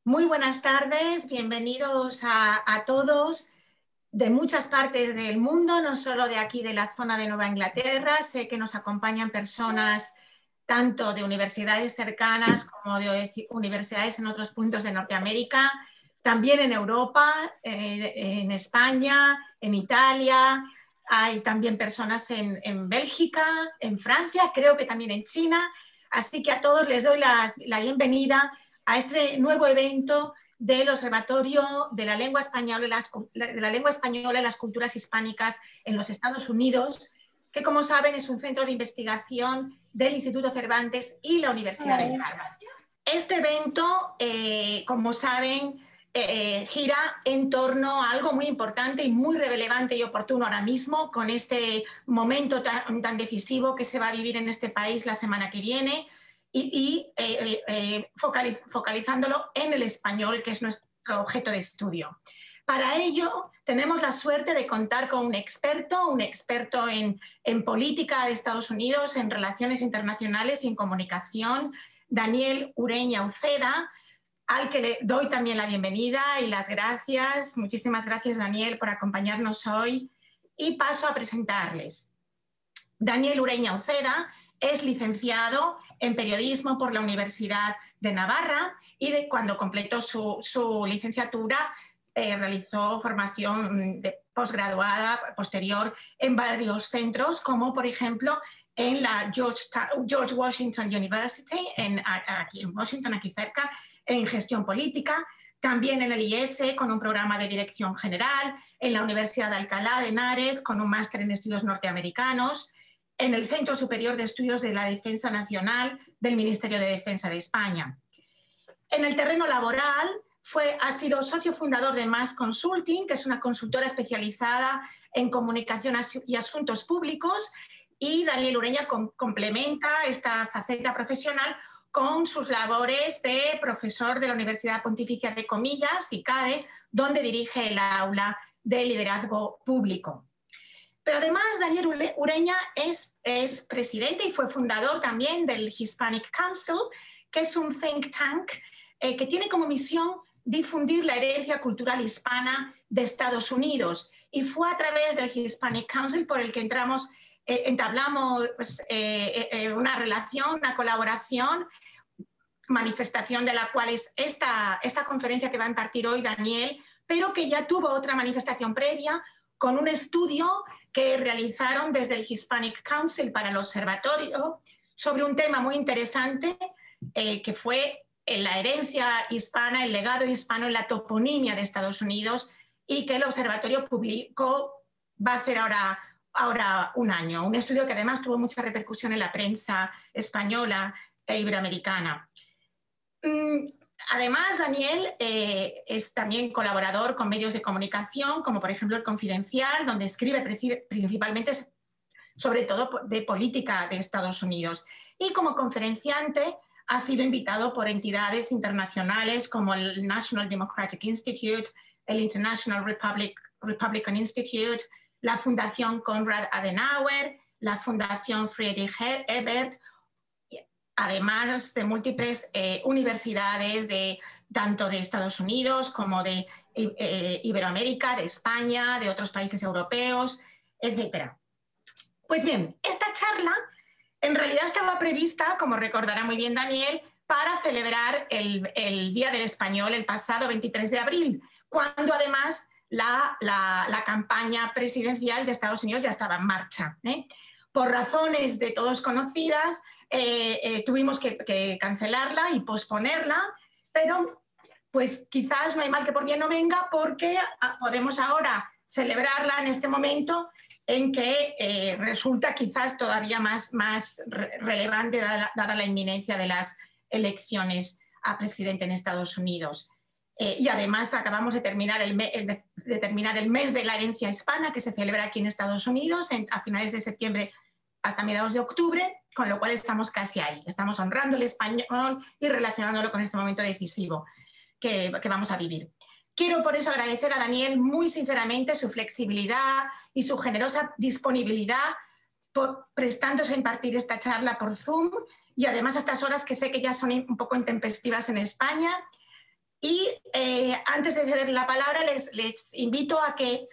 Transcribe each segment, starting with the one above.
Muy buenas tardes, bienvenidos a todos de muchas partes del mundo, no solo de aquí de la zona de Nueva Inglaterra. Sé que nos acompañan personas tanto de universidades cercanas como de universidades en otros puntos de Norteamérica, también en Europa, en España, en Italia. Hay también personas en Bélgica, en Francia, creo que también en China. Así que a todos les doy la bienvenida a este nuevo evento del Observatorio de la Lengua Española y las Culturas Hispánicas en los Estados Unidos, que, como saben, es un centro de investigación del Instituto Cervantes y la Universidad de Harvard. Este evento, como saben, gira en torno a algo muy importante y muy relevante y oportuno ahora mismo, con este momento tan decisivo que se va a vivir en este país la semana que viene, focalizándolo en el español, que es nuestro objeto de estudio. Para ello, tenemos la suerte de contar con un experto en política de Estados Unidos, en relaciones internacionales y en comunicación, Daniel Ureña Uceda, al que le doy también la bienvenida y las gracias. Muchísimas gracias, Daniel, por acompañarnos hoy. Y paso a presentarles. Daniel Ureña Uceda es licenciado en periodismo por la Universidad de Navarra y cuando completó su licenciatura realizó formación de posgraduada posterior en varios centros, como por ejemplo en la George Washington University, aquí en Washington, aquí cerca, en gestión política. También en el IES con un programa de dirección general, en la Universidad de Alcalá de Henares con un máster en estudios norteamericanos, en el Centro Superior de Estudios de la Defensa Nacional del Ministerio de Defensa de España. En el terreno laboral ha sido socio fundador de Mass Consulting, que es una consultora especializada en comunicación y asuntos públicos, y Daniel Ureña complementa esta faceta profesional con sus labores de profesor de la Universidad Pontificia de Comillas, ICADE, donde dirige el aula de liderazgo público. Pero además, Daniel Ureña es presidente y fue fundador también del Hispanic Council, que es un think tank que tiene como misión difundir la herencia cultural hispana de Estados Unidos. Y fue a través del Hispanic Council por el que entablamos una relación, una colaboración, manifestación de la cual es esta conferencia que va a impartir hoy Daniel, pero que ya tuvo otra manifestación previa con un estudio que realizaron desde el Hispanic Council para el observatorio sobre un tema muy interesante que fue la herencia hispana, el legado hispano en la toponimia de Estados Unidos, y que el observatorio publicó, va a hacer ahora un año. Un estudio que además tuvo mucha repercusión en la prensa española e iberoamericana. Además, Daniel es también colaborador con medios de comunicación, como por ejemplo El Confidencial, donde escribe principalmente sobre todo de política de Estados Unidos. Y como conferenciante ha sido invitado por entidades internacionales como el National Democratic Institute, el International Republican Institute, la Fundación Konrad Adenauer, la Fundación Friedrich Ebert, además de múltiples universidades tanto de Estados Unidos como de Iberoamérica, de España, de otros países europeos, etc. Pues bien, esta charla en realidad estaba prevista, como recordará muy bien Daniel, para celebrar el Día del Español el pasado 23 de abril, cuando además la campaña presidencial de Estados Unidos ya estaba en marcha. Por razones de todos conocidas, tuvimos que cancelarla y posponerla, pero pues quizás no hay mal que por bien no venga, porque podemos ahora celebrarla en este momento en que resulta quizás todavía más relevante dada la inminencia de las elecciones a presidente en Estados Unidos. Y además acabamos de terminar el mes de la herencia hispana, que se celebra aquí en Estados Unidos a finales de septiembre hasta mediados de octubre, con lo cual estamos casi ahí. Estamos honrando el español y relacionándolo con este momento decisivo que vamos a vivir. Quiero por eso agradecer a Daniel muy sinceramente su flexibilidad y su generosa disponibilidad prestándose a impartir esta charla por Zoom, y además a estas horas que sé que ya son un poco intempestivas en España. Y antes de ceder la palabra, les invito a que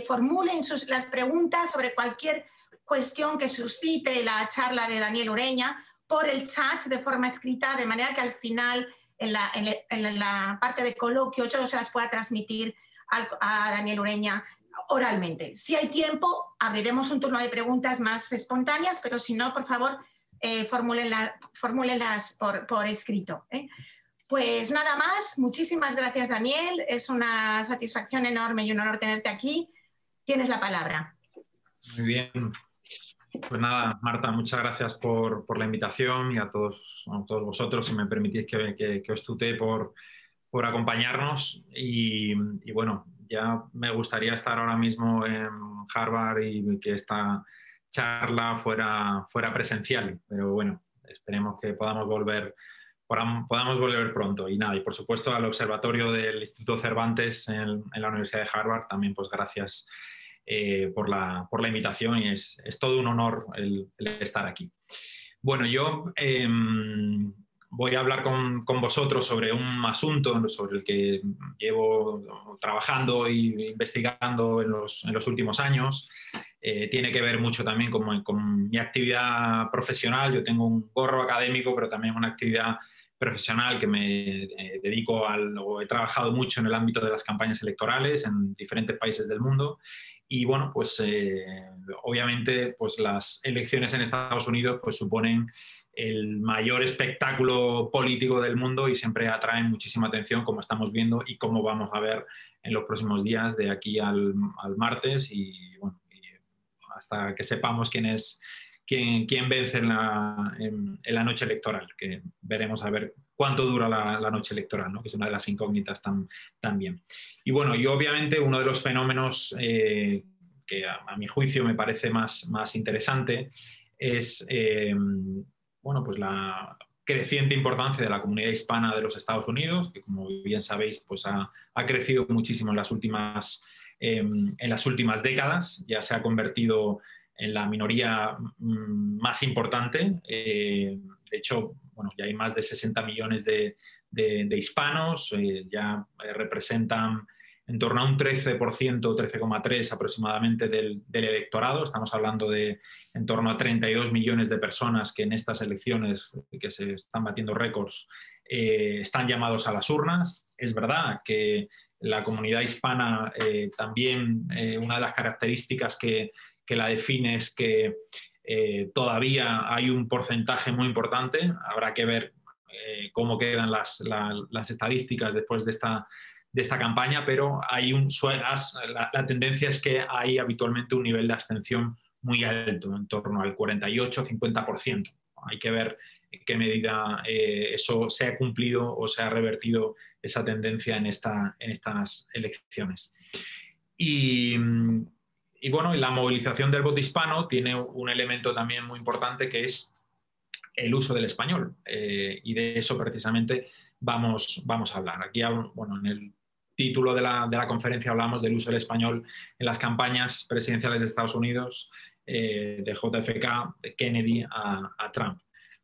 formulen las preguntas sobre cualquier cuestión que suscite la charla de Daniel Ureña por el chat de forma escrita, de manera que al final, en la parte de coloquio, yo se las pueda transmitir a Daniel Ureña oralmente. Si hay tiempo, abriremos un turno de preguntas más espontáneas, pero si no, por favor, formúlenlas por escrito. Pues nada más, muchísimas gracias, Daniel. Es una satisfacción enorme y un honor tenerte aquí. Tienes la palabra. Muy bien. Pues nada, Marta, muchas gracias por la invitación y a todos vosotros, si me permitís que os tutee por acompañarnos. Y bueno, ya me gustaría estar ahora mismo en Harvard y que esta charla fuera presencial, pero bueno, esperemos que podamos volver pronto. Y nada, y por supuesto al Observatorio del Instituto Cervantes en la Universidad de Harvard, también pues gracias por la invitación, y es todo un honor el estar aquí. Bueno, yo voy a hablar con vosotros sobre un asunto sobre el que llevo trabajando e investigando en los últimos años. Tiene que ver mucho también con mi actividad profesional. Yo tengo un gorro académico, pero también una actividad profesional que me dedico o he trabajado mucho en el ámbito de las campañas electorales en diferentes países del mundo. Y bueno, pues obviamente pues las elecciones en Estados Unidos pues suponen el mayor espectáculo político del mundo y siempre atraen muchísima atención, como estamos viendo y como vamos a ver en los próximos días de aquí al martes, y bueno, hasta que sepamos quién vence en la noche electoral, que veremos a ver cuánto dura la noche electoral, ¿no? Que es una de las incógnitas también. Y bueno, y obviamente uno de los fenómenos que a mi juicio me parece más interesante es bueno, pues la creciente importancia de la comunidad hispana de los Estados Unidos, que como bien sabéis pues ha crecido muchísimo en las últimas décadas. Ya se ha convertido en la minoría más importante. De hecho, bueno, ya hay más de 60 millones de hispanos, ya representan en torno a un 13%, 13,3% aproximadamente del electorado. Estamos hablando de en torno a 32 millones de personas que en estas elecciones, que se están batiendo récords, están llamados a las urnas. Es verdad que la comunidad hispana también, una de las características que la define es que todavía hay un porcentaje muy importante. Habrá que ver cómo quedan las estadísticas después de esta campaña, pero hay la tendencia es que hay habitualmente un nivel de abstención muy alto, en torno al 48-50%. Hay que ver en qué medida eso se ha cumplido o se ha revertido esa tendencia en estas elecciones. Y bueno, la movilización del voto hispano tiene un elemento también muy importante, que es el uso del español, y de eso precisamente vamos a hablar. Aquí, bueno, en el título de la conferencia hablamos del uso del español en las campañas presidenciales de Estados Unidos, de JFK, de Kennedy a Trump.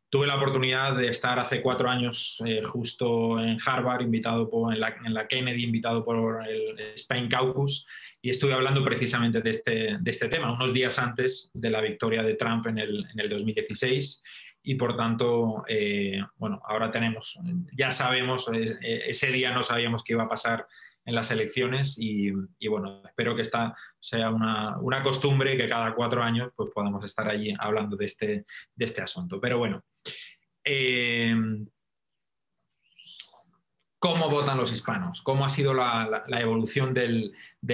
Tuve la oportunidad de estar hace 4 años justo en Harvard, invitado en la Kennedy, invitado por el Spain Caucus, y estuve hablando precisamente de este tema, unos días antes de la victoria de Trump en el 2016. Y por tanto, bueno, ahora ya sabemos, ese día no sabíamos qué iba a pasar en las elecciones, y bueno, espero que esta sea una costumbre, que cada 4 años pues podamos estar allí hablando de este asunto. Pero bueno, ¿cómo votan los hispanos? ¿Cómo ha sido la evolución del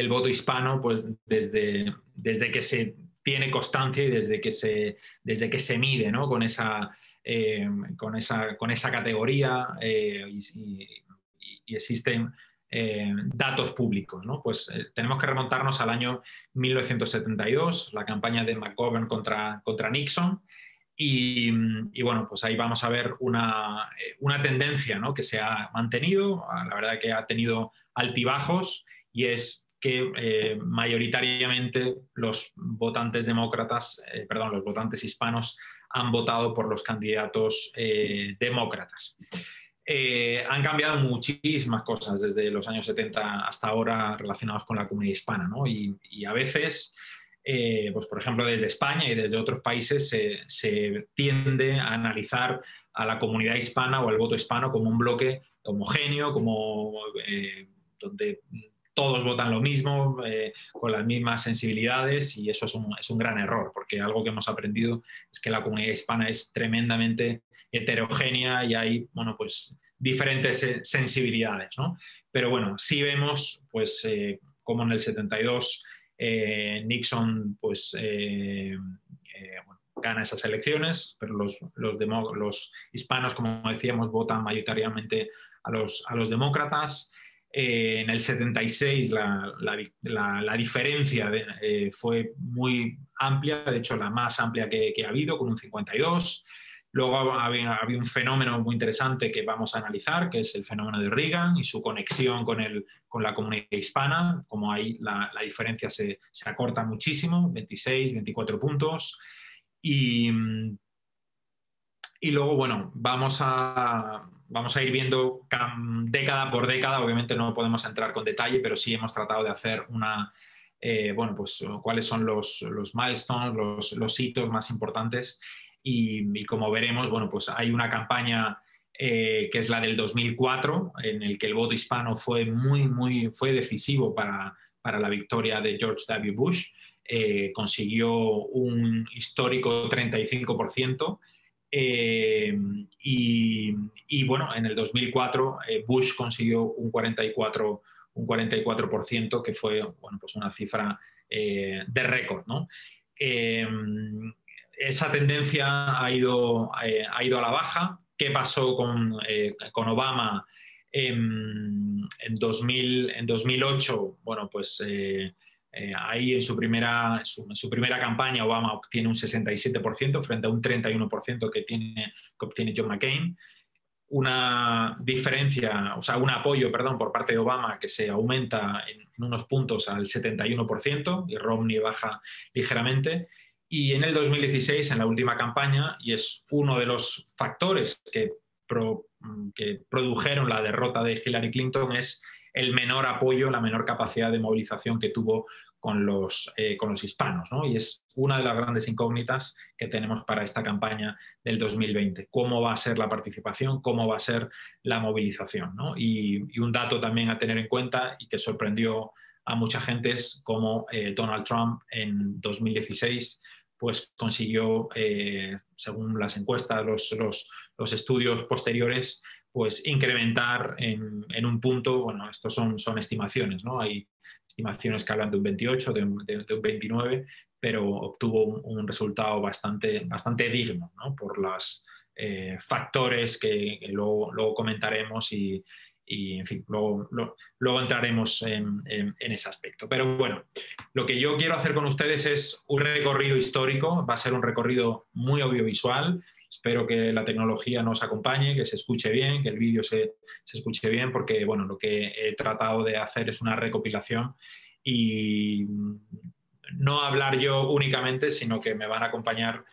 voto hispano pues desde que se tiene constancia y desde que se mide, ¿no? con esa categoría, y existen datos públicos, ¿no? Pues tenemos que remontarnos al año 1972, la campaña de McGovern contra Nixon. Y bueno, pues ahí vamos a ver una tendencia, ¿no? Que se ha mantenido. La verdad que ha tenido altibajos, y es que mayoritariamente los votantes hispanos han votado por los candidatos demócratas. han cambiado muchísimas cosas desde los años 70 hasta ahora relacionadas con la comunidad hispana, ¿no? Y a veces, pues por ejemplo, desde España y desde otros países se tiende a analizar a la comunidad hispana o al voto hispano como un bloque homogéneo, como donde todos votan lo mismo, con las mismas sensibilidades, y eso es un gran error, porque algo que hemos aprendido es que la comunidad hispana es tremendamente heterogénea y hay, bueno, pues diferentes sensibilidades, ¿no? Pero bueno, sí vemos, pues, como en el 72 Nixon, pues, bueno, gana esas elecciones, pero los hispanos, como decíamos, votan mayoritariamente a los demócratas. En el 76 la diferencia fue muy amplia, de hecho la más amplia que ha habido, con un 52. Luego había un fenómeno muy interesante que vamos a analizar, que es el fenómeno de Reagan y su conexión con la comunidad hispana, como ahí la diferencia se acorta muchísimo, 26, 24 puntos. Y luego, bueno, vamos a ir viendo década por década. Obviamente no podemos entrar con detalle, pero sí hemos tratado de hacer bueno, pues cuáles son los milestones, los hitos más importantes. Y como veremos, bueno, pues hay una campaña que es la del 2004, en el que el voto hispano fue fue decisivo para la victoria de George W. Bush. Consiguió un histórico 35%. Y bueno, en el 2004 Bush consiguió un 44%, que fue, bueno, pues una cifra de récord, ¿no? Esa tendencia ha ido a la baja. ¿Qué pasó con Obama en 2008? Bueno, pues ahí en su primera campaña Obama obtiene un 67% frente a un 31% que obtiene John McCain. Una diferencia, o sea, un apoyo, perdón, por parte de Obama que se aumenta en unos puntos al 71% y Romney baja ligeramente. Y en el 2016, en la última campaña, y es uno de los factores que produjeron la derrota de Hillary Clinton, es el menor apoyo, la menor capacidad de movilización que tuvo con los hispanos, ¿no? Y es una de las grandes incógnitas que tenemos para esta campaña del 2020. ¿Cómo va a ser la participación? ¿Cómo va a ser la movilización, ¿no? Y un dato también a tener en cuenta y que sorprendió a mucha gente es cómo Donald Trump en 2016 pues consiguió, según las encuestas, los estudios posteriores, pues incrementar en un punto. Bueno, estos son estimaciones, ¿no? Hay estimaciones que hablan de un 28, de un 29, pero obtuvo un resultado bastante digno, ¿no? Por los factores que luego comentaremos y en fin, luego entraremos en ese aspecto. Pero bueno, lo que yo quiero hacer con ustedes es un recorrido histórico. Va a ser un recorrido muy audiovisual. Espero que la tecnología nos acompañe, que se escuche bien, que el vídeo se escuche bien, porque bueno, lo que he tratado de hacer es una recopilación y no hablar yo únicamente, sino que me van a acompañar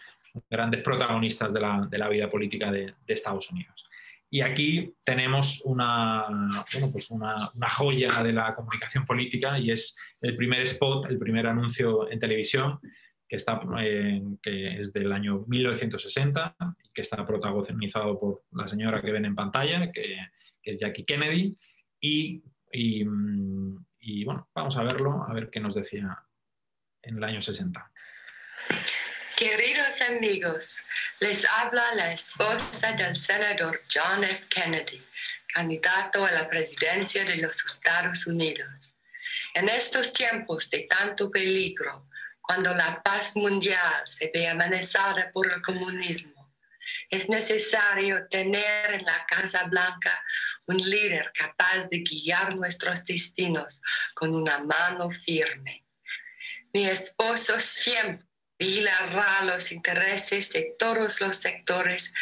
grandes protagonistas de la vida política de Estados Unidos. Y aquí tenemos pues una joya de la comunicación política, y es el primer spot, el primer anuncio en televisión, que es del año 1960 y que está protagonizado por la señora que ven en pantalla, que es Jackie Kennedy. Y bueno, vamos a verlo, a ver qué nos decía en el año 60. Queridos amigos, les habla la esposa del senador John F. Kennedy, candidato a la presidencia de los Estados Unidos. En estos tiempos de tanto peligro, cuando la paz mundial se ve amenazada por el comunismo, es necesario tener en la Casa Blanca un líder capaz de guiar nuestros destinos con una mano firme. Mi esposo siempre vigilará los intereses de todos los sectores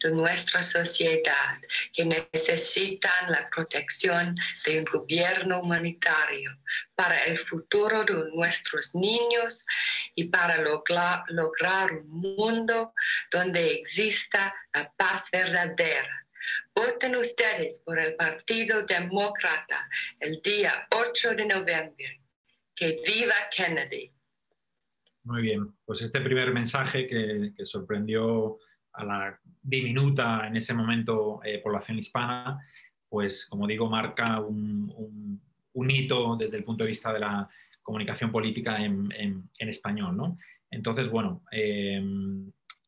de nuestra sociedad que necesitan la protección de un gobierno humanitario para el futuro de nuestros niños y para lograr un mundo donde exista la paz verdadera, Voten ustedes por el Partido Demócrata el día 8 de noviembre. ¡Que viva Kennedy! Muy bien, pues este primer mensaje que sorprendió a la diminuta en ese momento población hispana, pues como digo, marca un hito desde el punto de vista de la comunicación política en español, ¿no? Entonces, bueno,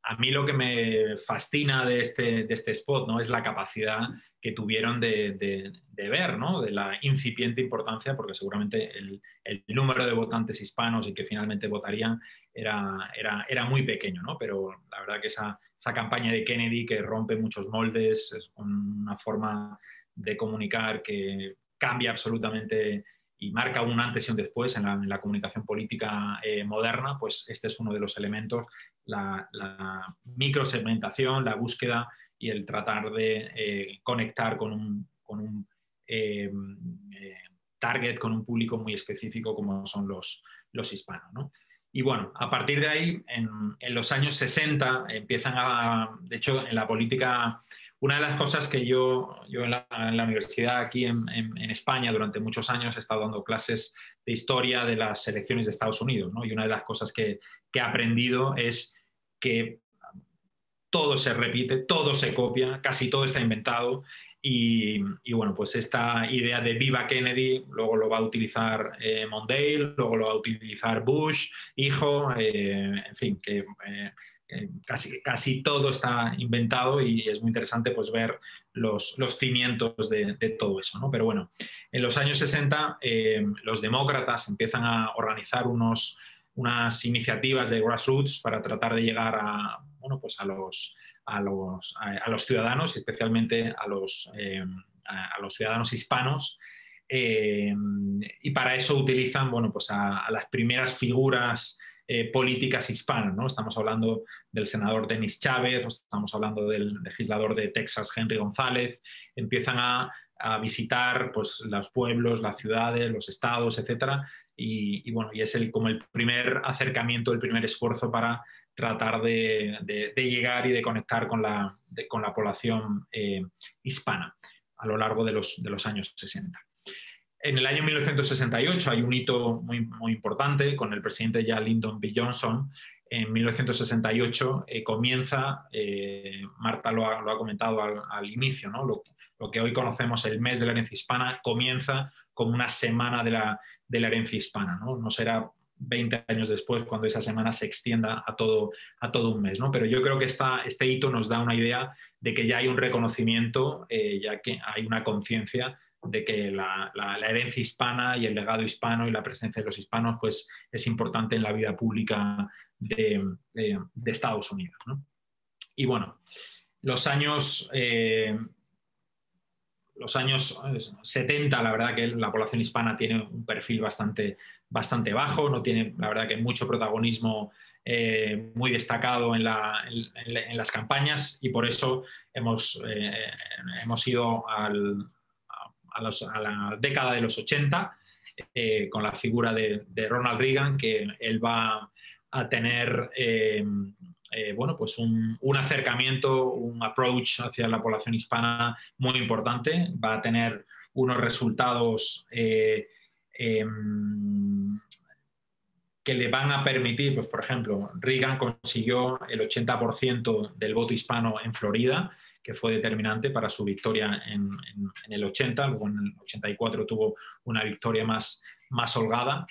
a mí lo que me fascina de este spot, ¿no?, es la capacidad que tuvieron de ver, ¿no?, de la incipiente importancia, porque seguramente el número de votantes hispanos y que finalmente votarían era muy pequeño, ¿no? Pero la verdad que esa campaña de Kennedy, que rompe muchos moldes, es una forma de comunicar que cambia absolutamente y marca un antes y un después en la comunicación política moderna, pues este es uno de los elementos, la microsegmentación, la búsqueda y el tratar de conectar con un target, con un público muy específico como son los hispanos, ¿no? Y bueno, a partir de ahí, en los años 60, empiezan de hecho, en la política, una de las cosas que yo en la universidad aquí en España durante muchos años he estado dando clases de historia de las elecciones de Estados Unidos, ¿no? Y una de las cosas que he aprendido es que todo se repite, todo se copia, casi todo está inventado y bueno, pues esta idea de viva Kennedy luego lo va a utilizar Mondale, luego lo va a utilizar Bush, hijo, en fin, que casi todo está inventado y es muy interesante pues ver los cimientos de todo eso, ¿no? Pero bueno, en los años 60 los demócratas empiezan a organizar unas iniciativas de grassroots para tratar de llegar bueno, pues a los ciudadanos, especialmente a los ciudadanos hispanos, y para eso utilizan, bueno, pues a las primeras figuras políticas hispanas, ¿no? Estamos hablando del senador Denis Chávez, estamos hablando del legislador de Texas, Henry González. Empiezan a visitar pues, los pueblos, las ciudades, los estados, etcétera, y bueno, y es como el primer acercamiento, el primer esfuerzo para tratar de llegar y de conectar con la población hispana a lo largo de los años 60. En el año 1968 hay un hito muy importante con el presidente ya Lyndon B. Johnson. En 1968 comienza, Marta lo ha comentado al inicio, ¿no? Lo que hoy conocemos el mes de la herencia hispana comienza como una semana de la herencia hispana, ¿no? No será 20 años después cuando esa semana se extienda a todo un mes, ¿no? Pero yo creo que este hito nos da una idea de que ya hay un reconocimiento, ya que hay una conciencia de que la herencia hispana y el legado hispano y la presencia de los hispanos pues, es importante en la vida pública de Estados Unidos, ¿no? Y bueno, los años 70, la verdad que la población hispana tiene un perfil bastante bajo, no tiene, la verdad, que mucho protagonismo muy destacado en las campañas, y por eso hemos ido a la década de los 80 con la figura de Ronald Reagan, que él va a tener bueno, pues un acercamiento, un approach hacia la población hispana muy importante. Va a tener unos resultados que le van a permitir, pues, por ejemplo, Reagan consiguió el 80% del voto hispano en Florida, que fue determinante para su victoria en el 80, luego en el 84 tuvo una victoria más holgada.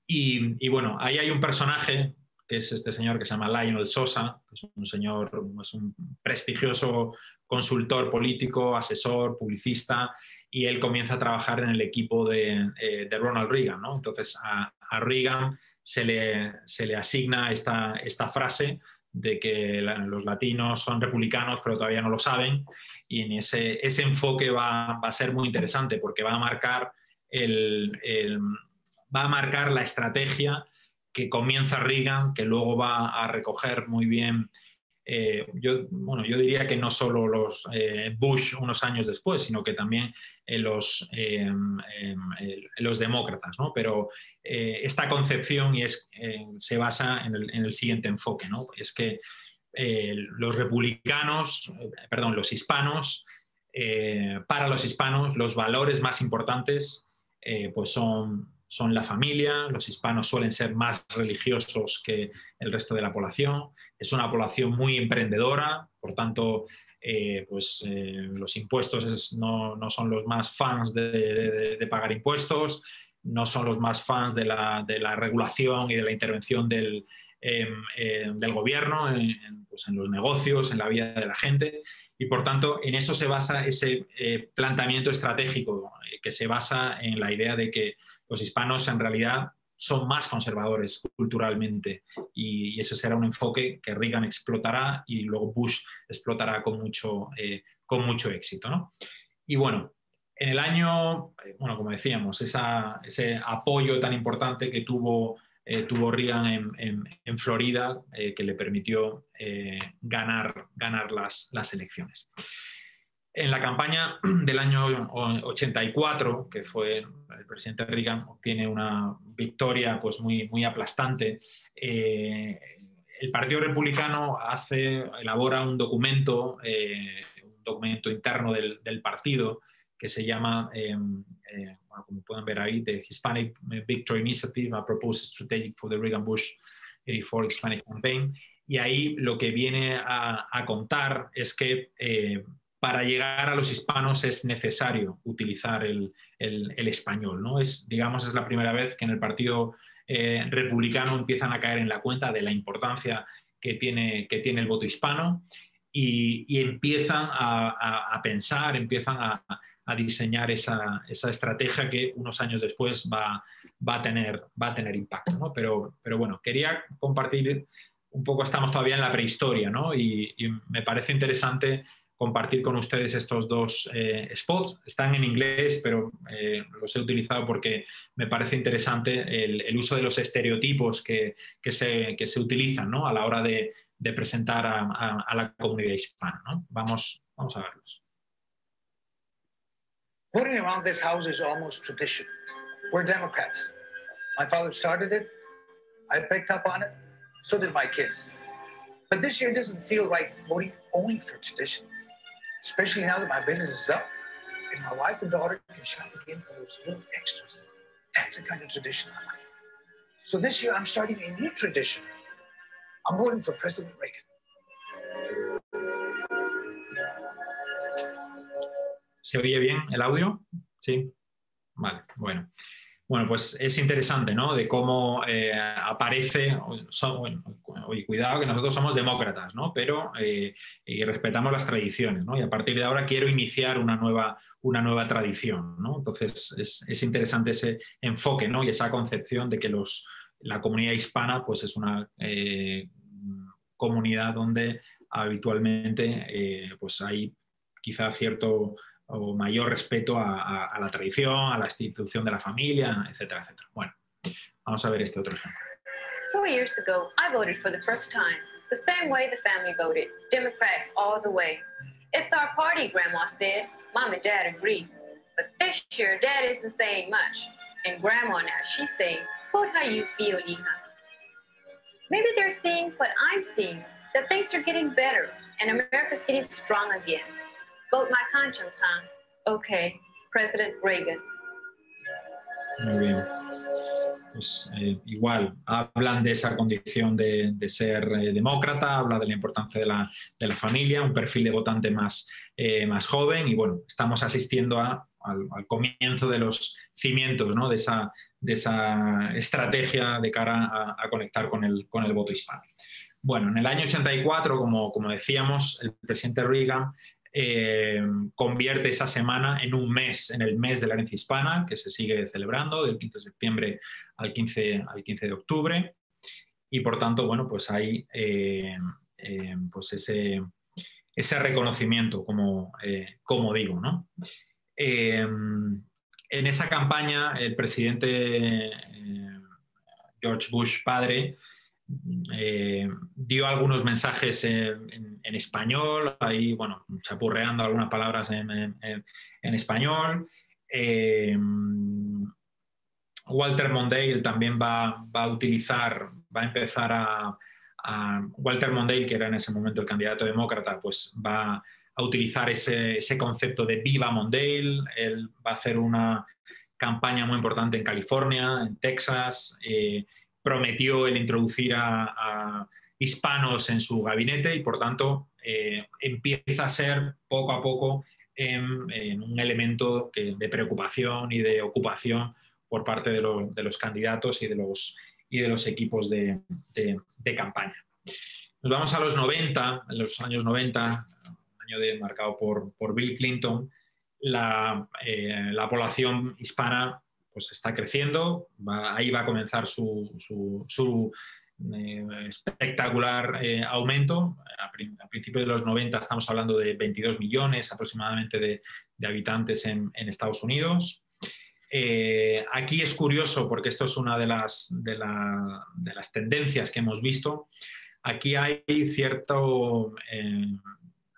Y bueno, ahí hay un personaje que es este señor que se llama Lionel Sosa, que es un señor, es un prestigioso consultor político, asesor, publicista, y él comienza a trabajar en el equipo de Ronald Reagan, ¿no? Entonces a Reagan se le asigna esta frase de que los latinos son republicanos pero todavía no lo saben, y en ese enfoque va a ser muy interesante porque va a marcar la estrategia que comienza Reagan, que luego va a recoger muy bien, yo diría que no solo los Bush unos años después, sino que también los demócratas, ¿no? Pero esta concepción se basa en el siguiente enfoque, ¿no? Es que los hispanos para los hispanos los valores más importantes pues son la familia. Los hispanos suelen ser más religiosos que el resto de la población. Es una población muy emprendedora, por tanto, los impuestos no son los más fans de pagar impuestos, no son los más fans de la regulación y de la intervención del gobierno en los negocios, en la vida de la gente. Y por tanto, en eso se basa ese planteamiento estratégico que se basa en la idea de que los hispanos en realidad son más conservadores culturalmente, y ese será un enfoque que Reagan explotará y luego Bush explotará con mucho éxito, ¿no? Y bueno, en el año, como decíamos, ese apoyo tan importante que tuvo Reagan en Florida, que le permitió ganar las elecciones. En la campaña del año 84, que fue el presidente Reagan, obtiene una victoria pues muy aplastante. El Partido Republicano elabora un documento interno del partido que se llama, como pueden ver ahí, The Hispanic Victory Initiative, a Proposed Strategy for the Reagan-Bush 84 Hispanic Campaign. Y ahí lo que viene a contar es que para llegar a los hispanos es necesario utilizar el español, ¿no? Es la primera vez que en el Partido Republicano empiezan a caer en la cuenta de la importancia que tiene el voto hispano, y empiezan a pensar, empiezan a diseñar esa estrategia que unos años después va a tener impacto, ¿no? Pero bueno, quería compartir un poco, estamos todavía en la prehistoria, ¿no? Y me parece interesante compartir con ustedes estos dos spots. Están en inglés, pero los he utilizado porque me parece interesante el uso de los estereotipos que se utilizan, ¿no? A la hora de presentar a la comunidad hispana, ¿no? Vamos a verlos. Voting around this house is almost tradition. We're Democrats. My father started it. I picked up on it. So did my kids. But this year doesn't feel like voting only for tradition, especially now that my business is up and my wife and daughter can shop again for those little extras. That's the kind of tradition I like. So this year I'm starting a new tradition. I'm voting for President Reagan. ¿Se oye bien el audio? Sí. Vale, bueno. Bueno, pues es interesante, ¿no? De cómo aparece, oye, cuidado que nosotros somos demócratas, ¿no? Pero y respetamos las tradiciones, ¿no? Y a partir de ahora quiero iniciar una nueva tradición, ¿no? Entonces es interesante ese enfoque, ¿no? Y esa concepción de que la comunidad hispana pues es una comunidad donde habitualmente pues hay quizá cierto o mayor respeto a la tradición, a la institución de la familia, etcétera, etcétera. Bueno, vamos a ver este otro ejemplo. 4 years ago, I voted for the first time, the same way the family voted, Democrat all the way. It's our party, Grandma said. Mom and Dad agreed. But this year, Dad isn't saying much. And Grandma now, she's saying, vote how you feel, hija. Maybe they're seeing what I'm seeing, that things are getting better and America's getting strong again. Vote my conscience, huh? Okay, President Reagan. Muy bien. Pues igual, hablan de esa condición de ser demócrata, habla de la importancia de la familia, un perfil de votante más joven, y bueno, estamos asistiendo al comienzo de los cimientos, ¿no? de esa estrategia de cara a conectar con el voto hispano. Bueno, en el año 84, como decíamos, el presidente Reagan convierte esa semana en un mes, en el mes de la herencia hispana, que se sigue celebrando del 15 de septiembre al 15 de octubre, y por tanto, bueno, pues hay pues ese reconocimiento, como digo, ¿no? En esa campaña, el presidente George Bush padre dio algunos mensajes en español, ahí, bueno, chapurreando algunas palabras en español. Walter Mondale también va a empezar Walter Mondale, que era en ese momento el candidato demócrata, pues va a a utilizar ese concepto de Viva Mondale. Él va a hacer una campaña muy importante en California, en Texas. Prometió el introducir a hispanos en su gabinete y, por tanto, empieza a ser poco a poco en un elemento de preocupación y de ocupación por parte de los candidatos y de los equipos de campaña. Nos vamos a los 90, en los años 90, un año marcado por Bill Clinton. La población hispana pues está creciendo, ahí va a comenzar su espectacular aumento. A principios de los 90 estamos hablando de 22 millones aproximadamente de habitantes en Estados Unidos. Aquí es curioso porque esto es una de las tendencias que hemos visto. Aquí hay cierto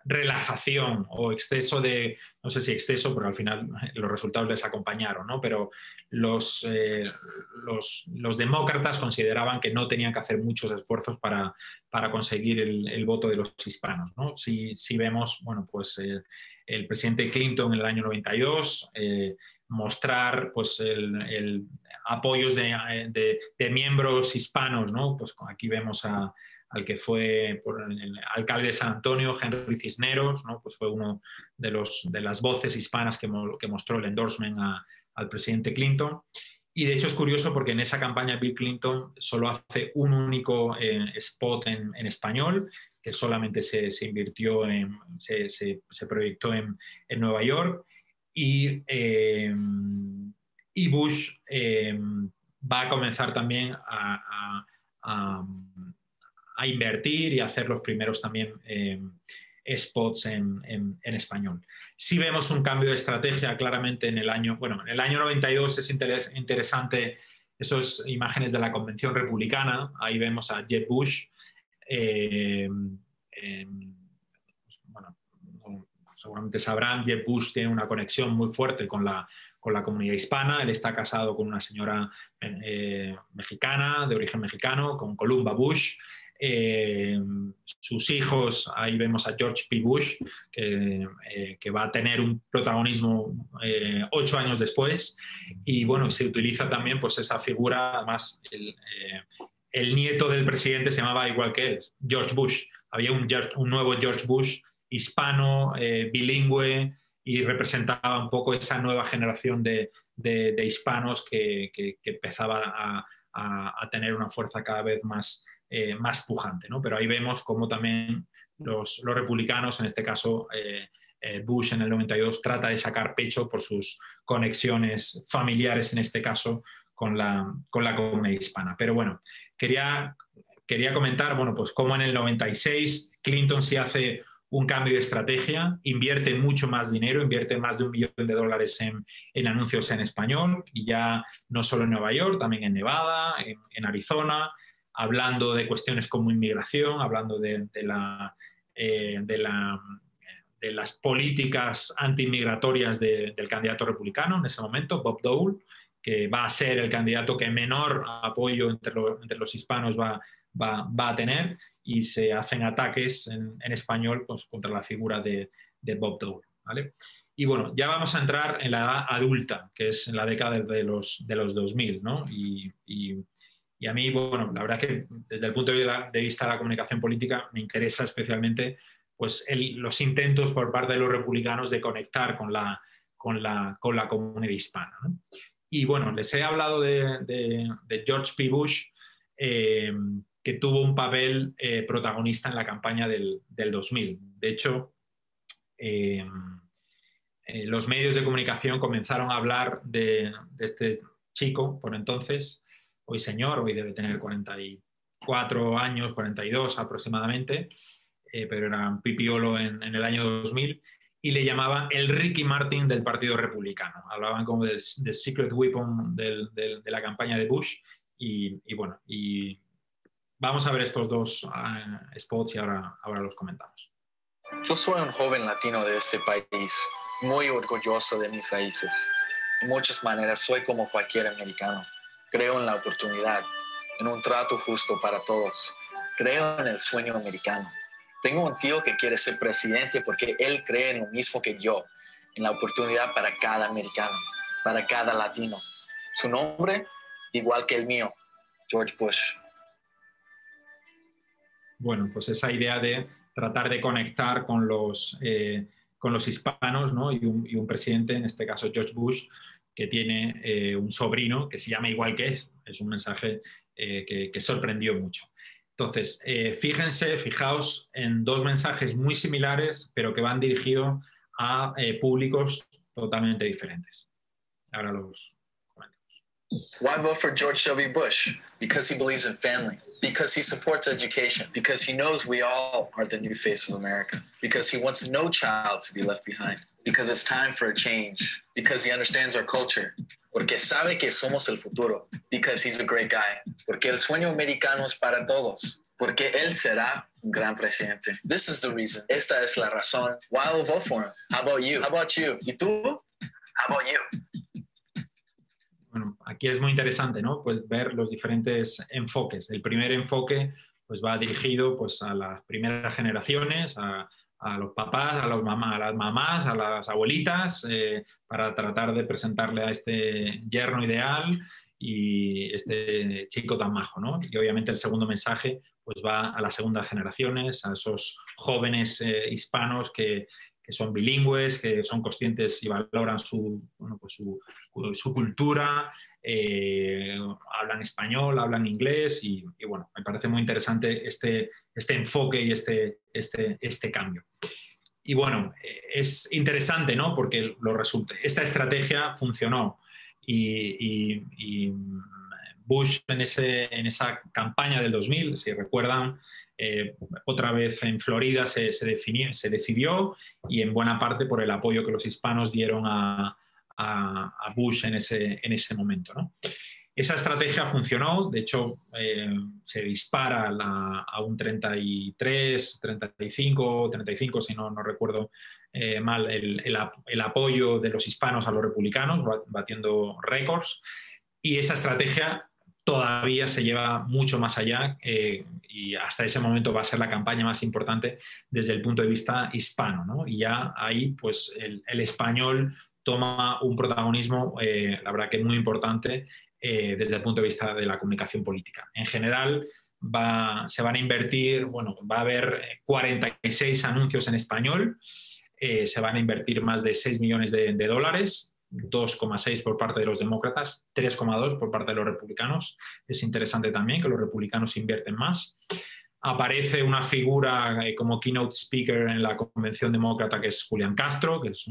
relajación o exceso de, no sé si exceso, pero al final los resultados les acompañaron, ¿no? Pero los demócratas consideraban que no tenían que hacer muchos esfuerzos para conseguir el voto de los hispanos, ¿no? Si vemos, bueno, pues el presidente Clinton en el año 92 mostrar pues el apoyos de miembros hispanos, ¿no? Pues aquí vemos al que fue el alcalde de San Antonio, Henry Cisneros, ¿no? Pues fue uno de las voces hispanas que mostró el endorsement al presidente Clinton. Y de hecho es curioso porque en esa campaña Bill Clinton solo hace un único spot en español, que solamente se invirtió, se proyectó en Nueva York. Y Bush va a comenzar también a invertir y a hacer los primeros también spots en español. Sí vemos un cambio de estrategia claramente en el año 92 es interesante esas imágenes de la convención republicana. Ahí vemos a Jeb Bush. Bueno, seguramente sabrán, Jeb Bush tiene una conexión muy fuerte con la comunidad hispana. Él está casado con una señora mexicana, de origen mexicano, con Columba Bush. Sus hijos, ahí vemos a George P. Bush, que va a tener un protagonismo 8 años después. Y bueno, se utiliza también pues esa figura, además el nieto del presidente se llamaba igual que él, George Bush. Había un nuevo George Bush hispano, bilingüe, y representaba un poco esa nueva generación de hispanos que empezaba a tener una fuerza cada vez más pujante, ¿no? Pero ahí vemos cómo también los republicanos, en este caso Bush en el 92, trata de sacar pecho por sus conexiones familiares, en este caso, con la comunidad hispana. Pero bueno, quería comentar, bueno, pues cómo en el 96 Clinton sí hace un cambio de estrategia, invierte mucho más dinero, invierte más de $1 millón en anuncios en español, y ya no solo en Nueva York, también en Nevada, en Arizona, hablando de cuestiones como inmigración, hablando de las políticas antiinmigratorias del candidato republicano en ese momento, Bob Dole, que va a ser el candidato que menor apoyo entre los hispanos va a tener, y se hacen ataques en español pues, contra la figura de Bob Dole, ¿vale? Y bueno, ya vamos a entrar en la edad adulta, que es en la década de los 2000, ¿no? Y a mí, bueno, la verdad que desde el punto de vista de la comunicación política me interesa especialmente pues, los intentos por parte de los republicanos de conectar con la comunidad hispana, ¿no? Y bueno, les he hablado de George P. Bush, que tuvo un papel protagonista en la campaña del 2000. De hecho, los medios de comunicación comenzaron a hablar de este chico por entonces, hoy señor, hoy debe tener 44 años, 42 aproximadamente, pero era un pipiolo en el año 2000, y le llamaban el Ricky Martin del Partido Republicano. Hablaban como del secret weapon de la campaña de Bush, y bueno, y vamos a ver estos dos spots y ahora los comentamos. Yo soy un joven latino de este país, muy orgulloso de mis raíces. En muchas maneras soy como cualquier americano. Creo en la oportunidad, en un trato justo para todos. Creo en el sueño americano. Tengo un tío que quiere ser presidente porque él cree en lo mismo que yo, en la oportunidad para cada americano, para cada latino. Su nombre, igual que el mío, George Bush. Bueno, pues esa idea de tratar de conectar con los hispanos, ¿no? Y un presidente, en este caso George Bush, que tiene un sobrino que se llama igual que él. Es un mensaje que sorprendió mucho. Entonces, fijaos en dos mensajes muy similares, pero que van dirigidos a públicos totalmente diferentes. Ahora los comentamos. Why vote for George W. Bush? Because he believes in family, because he supports education, because he knows we all are the new face of America, because he wants no child to be left behind, because it's time for a change, because he understands our culture, porque sabe que somos el futuro, because he's a great guy, porque el sueño americano es para todos, porque él será un gran presidente. This is the reason. Esta es la razón why I'll vote for him. How about you? How about you? ¿Y tú? How about you? Bueno, aquí es muy interesante, ¿no? Pues ver los diferentes enfoques. El primer enfoque pues va dirigido pues a las primeras generaciones, a los papás, a las mamás, a las abuelitas, para tratar de presentarle a este yerno ideal y este chico tan majo, ¿no? Y obviamente el segundo mensaje pues va a las segundas generaciones, a esos jóvenes hispanos que son bilingües, que son conscientes y valoran su cultura, hablan español, hablan inglés y bueno, me parece muy interesante este enfoque y este cambio. Y bueno, es interesante, ¿no? Porque esta estrategia funcionó y Bush en esa campaña del 2000, si recuerdan, otra vez en Florida se decidió y en buena parte por el apoyo que los hispanos dieron a Bush en ese momento, ¿no? Esa estrategia funcionó, de hecho se dispara a un 33, 35, si no recuerdo mal, el apoyo de los hispanos a los republicanos, batiendo récords, y esa estrategia todavía se lleva mucho más allá y hasta ese momento va a ser la campaña más importante desde el punto de vista hispano, ¿no? Y ya ahí pues el español toma un protagonismo, la verdad que muy importante desde el punto de vista de la comunicación política. En general se van a invertir, bueno, va a haber 46 anuncios en español, se van a invertir más de 6 millones de dólares, 2,6 por parte de los demócratas, 3,2 por parte de los republicanos. Es interesante también que los republicanos invierten más. Aparece una figura como keynote speaker en la convención demócrata que es Julián Castro, que es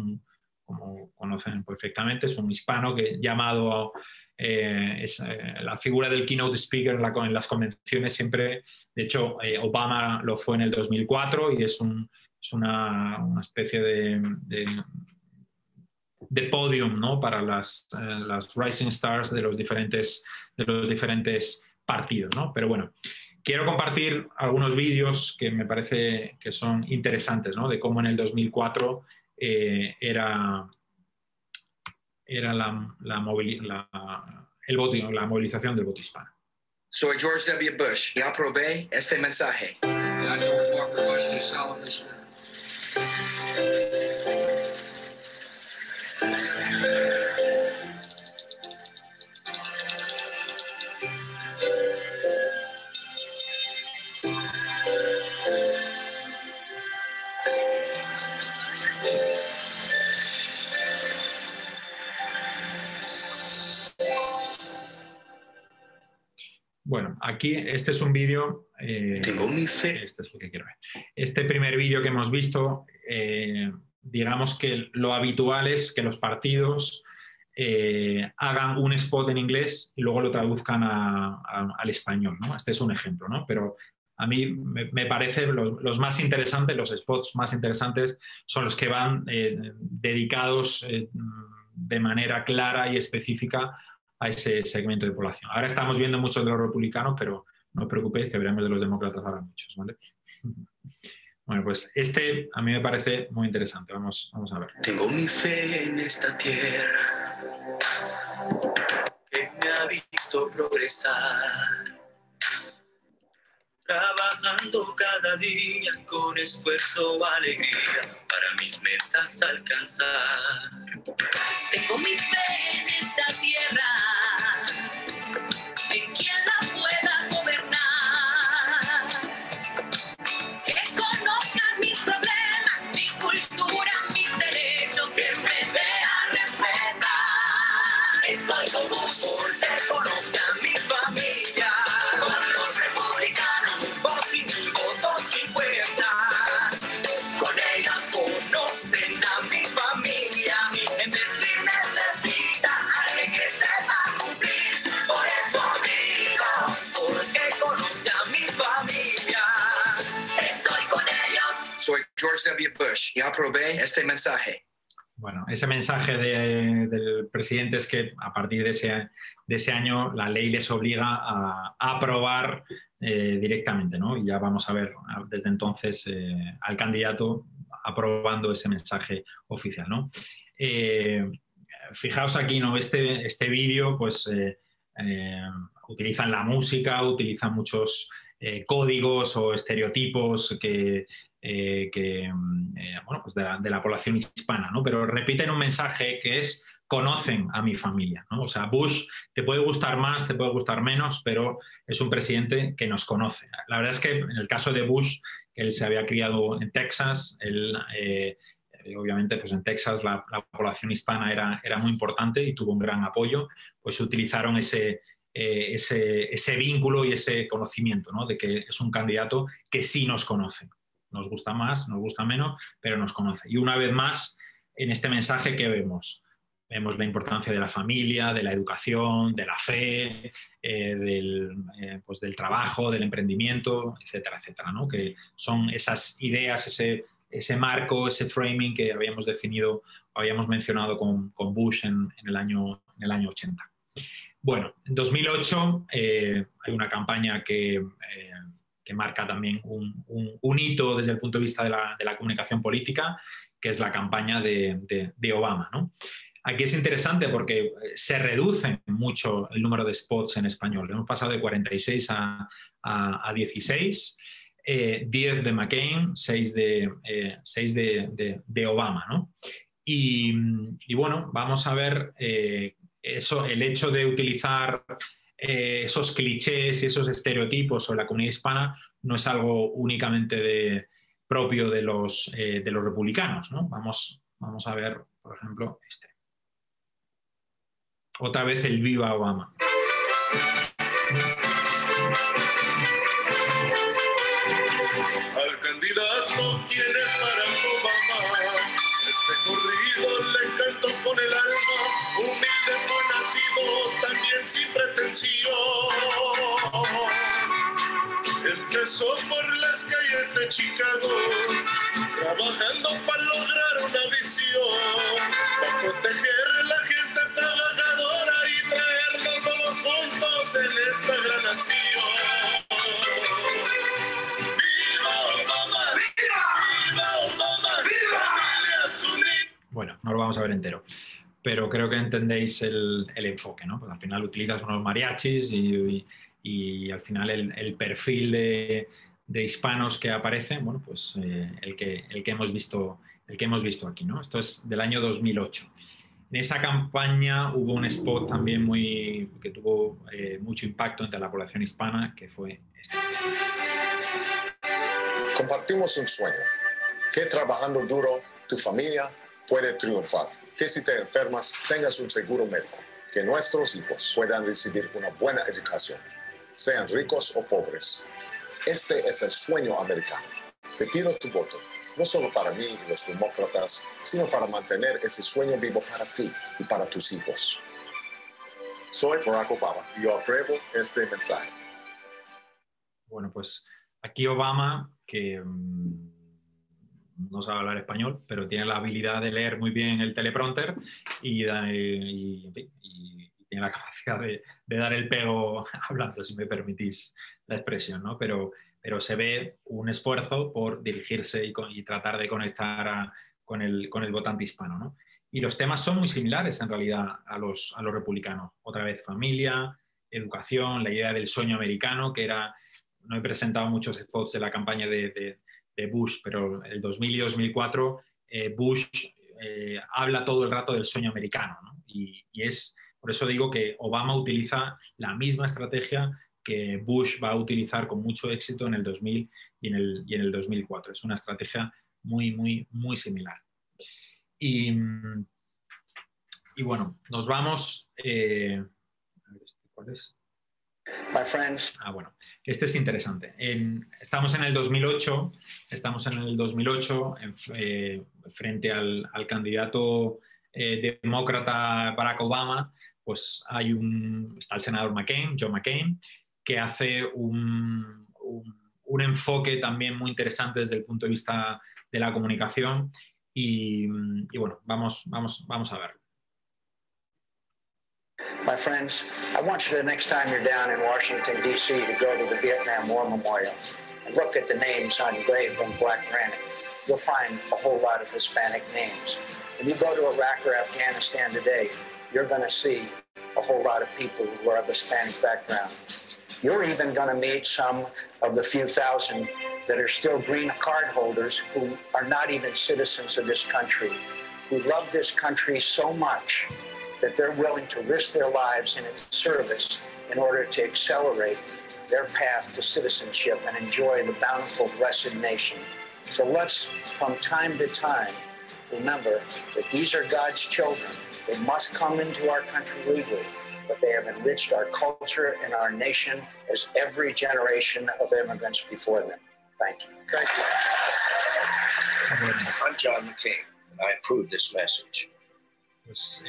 como conocen perfectamente, es un hispano llamado la figura del keynote speaker en las convenciones siempre. De hecho, Obama lo fue en el 2004 y es una especie de podium, ¿no? Para las rising stars de los diferentes partidos, ¿no? Pero bueno, quiero compartir algunos vídeos que me parece que son interesantes, ¿no? De cómo en el 2004 era la movilización del voto hispano. Soy George W. Bush y aprobé este mensaje. Ya George Walker Bush do solemnly swear. Bueno, aquí este es un vídeo. Tengo mi fe. Este es lo que quiero ver. Este primer vídeo que hemos visto, digamos que lo habitual es que los partidos hagan un spot en inglés y luego lo traduzcan al español, ¿no? Este es un ejemplo, ¿no? Pero a mí me parece los más interesantes, los spots más interesantes son los que van dedicados de manera clara y específica a ese segmento de población. Ahora estamos viendo muchos de los republicanos, pero no os preocupéis que veremos de los demócratas ahora muchos, ¿vale? Bueno, pues este a mí me parece muy interesante. Vamos a ver. Tengo mi fe en esta tierra que me ha visto progresar. trabajando cada día con esfuerzo o alegría para mis metas alcanzar. Tengo mi fe en esta tierra, en quien la pueda gobernar, que conozcan mis problemas, mi cultura, mis derechos, que me vean respetar. Estoy con Bush porque conoce a mi familia, con los republicanos, voz y mi voto 50. Con ellos conocen a mi familia, mi gente sí necesita alguien que sepa cumplir. Por eso digo, porque conoce a mi familia, estoy con ellos. Soy George W. Bush y aprobé este mensaje. Bueno, ese mensaje del presidente es que a partir de ese año la ley les obliga a aprobar directamente, ¿no? Y ya vamos a ver desde entonces al candidato aprobando ese mensaje oficial, ¿no? Fijaos aquí, ¿no? Este vídeo, pues utilizan la música, utilizan muchos códigos o estereotipos bueno, pues de la población hispana, ¿no? Pero repiten un mensaje que es: conocen a mi familia, ¿no? O sea, Bush te puede gustar más, te puede gustar menos, pero es un presidente que nos conoce. La verdad es que en el caso de Bush, él se había criado en Texas, obviamente pues en Texas la población hispana era muy importante y tuvo un gran apoyo, pues utilizaron ese vínculo y ese conocimiento, ¿no? De que es un candidato que sí nos conoce. Nos gusta más, nos gusta menos, pero nos conoce. Y una vez más, en este mensaje, ¿qué vemos? Vemos la importancia de la familia, de la educación, de la fe, pues del trabajo, del emprendimiento, etcétera, etcétera, ¿no? Que son esas ideas, ese marco, ese framing que habíamos definido, habíamos mencionado con Bush en el año 80. Bueno, en 2008 hay una campaña que marca también un hito desde el punto de vista de la comunicación política, que es la campaña de Obama, ¿no? Aquí es interesante porque se reduce mucho el número de spots en español. Hemos pasado de 46 a 16, 10 de McCain, 6 de Obama, ¿no? Y bueno, vamos a ver eso, el hecho de utilizar esos clichés y esos estereotipos sobre la comunidad hispana no es algo únicamente propio de los republicanos, ¿no? Vamos a ver, por ejemplo, este. Otra vez el Viva Obama. Al candidato, ¿quién es Barack Obama? Este corrido le canto con el alma, humilde, buen nacido, también sin pretensión. Empezó por las calles de Chicago, trabajando para lograr una visión, para proteger a la gente trabajadora y traernos todos juntos en esta gran nación. Bueno, no lo vamos a ver entero, pero creo que entendéis el enfoque, ¿no? Pues al final utilizas unos mariachis y al final el perfil de hispanos que aparecen, bueno, pues el que hemos visto aquí, ¿no? Esto es del año 2008. En esa campaña hubo un spot también que tuvo mucho impacto entre la población hispana, que fue este. Compartimos un sueño, que trabajando duro tu familia puede triunfar, que si te enfermas tengas un seguro médico, que nuestros hijos puedan recibir una buena educación, sean ricos o pobres. Este es el sueño americano. Te pido tu voto, no solo para mí y los demócratas, sino para mantener ese sueño vivo para ti y para tus hijos. Soy Barack Obama y yo apruebo este mensaje. Bueno, pues aquí Obama, que no sabe hablar español, pero tiene la habilidad de leer muy bien el teleprompter y tiene la capacidad de dar el pego hablando, si me permitís la expresión, ¿no? Pero se ve un esfuerzo por dirigirse y tratar de conectar con el votante hispano, ¿no? Y los temas son muy similares en realidad a los republicanos. Otra vez familia, educación, la idea del sueño americano, que era no he presentado muchos spots de la campaña de Bush, pero el 2000 y 2004 Bush habla todo el rato del sueño americano, ¿no? Y es, por eso digo que Obama utiliza la misma estrategia que Bush va a utilizar con mucho éxito en el 2000 y en el 2004. Es una estrategia muy, muy, muy similar. Y bueno, nos vamos... a ver, ¿cuál es? My friends. Bueno, este es interesante. Estamos en el 2008, frente al candidato demócrata Barack Obama, pues está el senador John McCain, que hace un enfoque también muy interesante desde el punto de vista de la comunicación y bueno, vamos a verlo. My friends, I want you the next time you're down in Washington, D.C. to go to the Vietnam War Memorial and look at the names engraved on black granite. You'll find a whole lot of Hispanic names. When you go to Iraq or Afghanistan today, you're going to see a whole lot of people who are of Hispanic background. You're even going to meet some of the few thousand that are still green card holders who are not even citizens of this country, who love this country so much that they're willing to risk their lives in its service in order to accelerate their path to citizenship and enjoy the bountiful, blessed nation. So let's, from time to time, remember that these are God's children. They must come into our country legally, but they have enriched our culture and our nation as every generation of immigrants before them. Thank you. Thank you. I'm John McCain, and I approve this message. Pues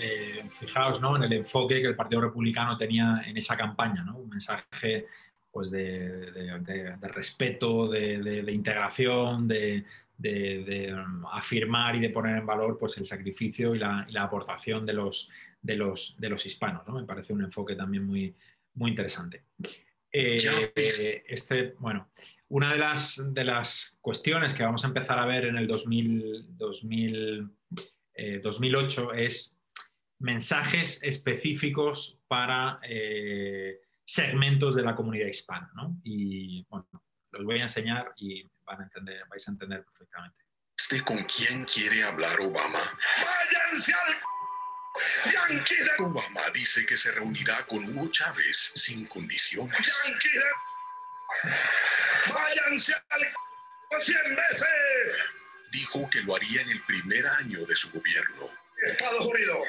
fijaos, ¿no?, en el enfoque que el Partido Republicano tenía en esa campaña, ¿no? Un mensaje pues, de respeto, de integración, de afirmar y de poner en valor pues, el sacrificio y la aportación de los hispanos, ¿no? Me parece un enfoque también muy, muy interesante. Bueno, una de las cuestiones que vamos a empezar a ver en el 2008 es mensajes específicos para segmentos de la comunidad hispana, ¿no? Y bueno, los voy a enseñar y vais a entender perfectamente. ¿Con quién quiere hablar Obama? ¡Váyanse al Yankee de... Obama dice que se reunirá con Hugo Chávez sin condiciones. Yankee de... ¡Váyanse al 100 veces! Dijo que lo haría en el primer año de su gobierno. Estados Unidos,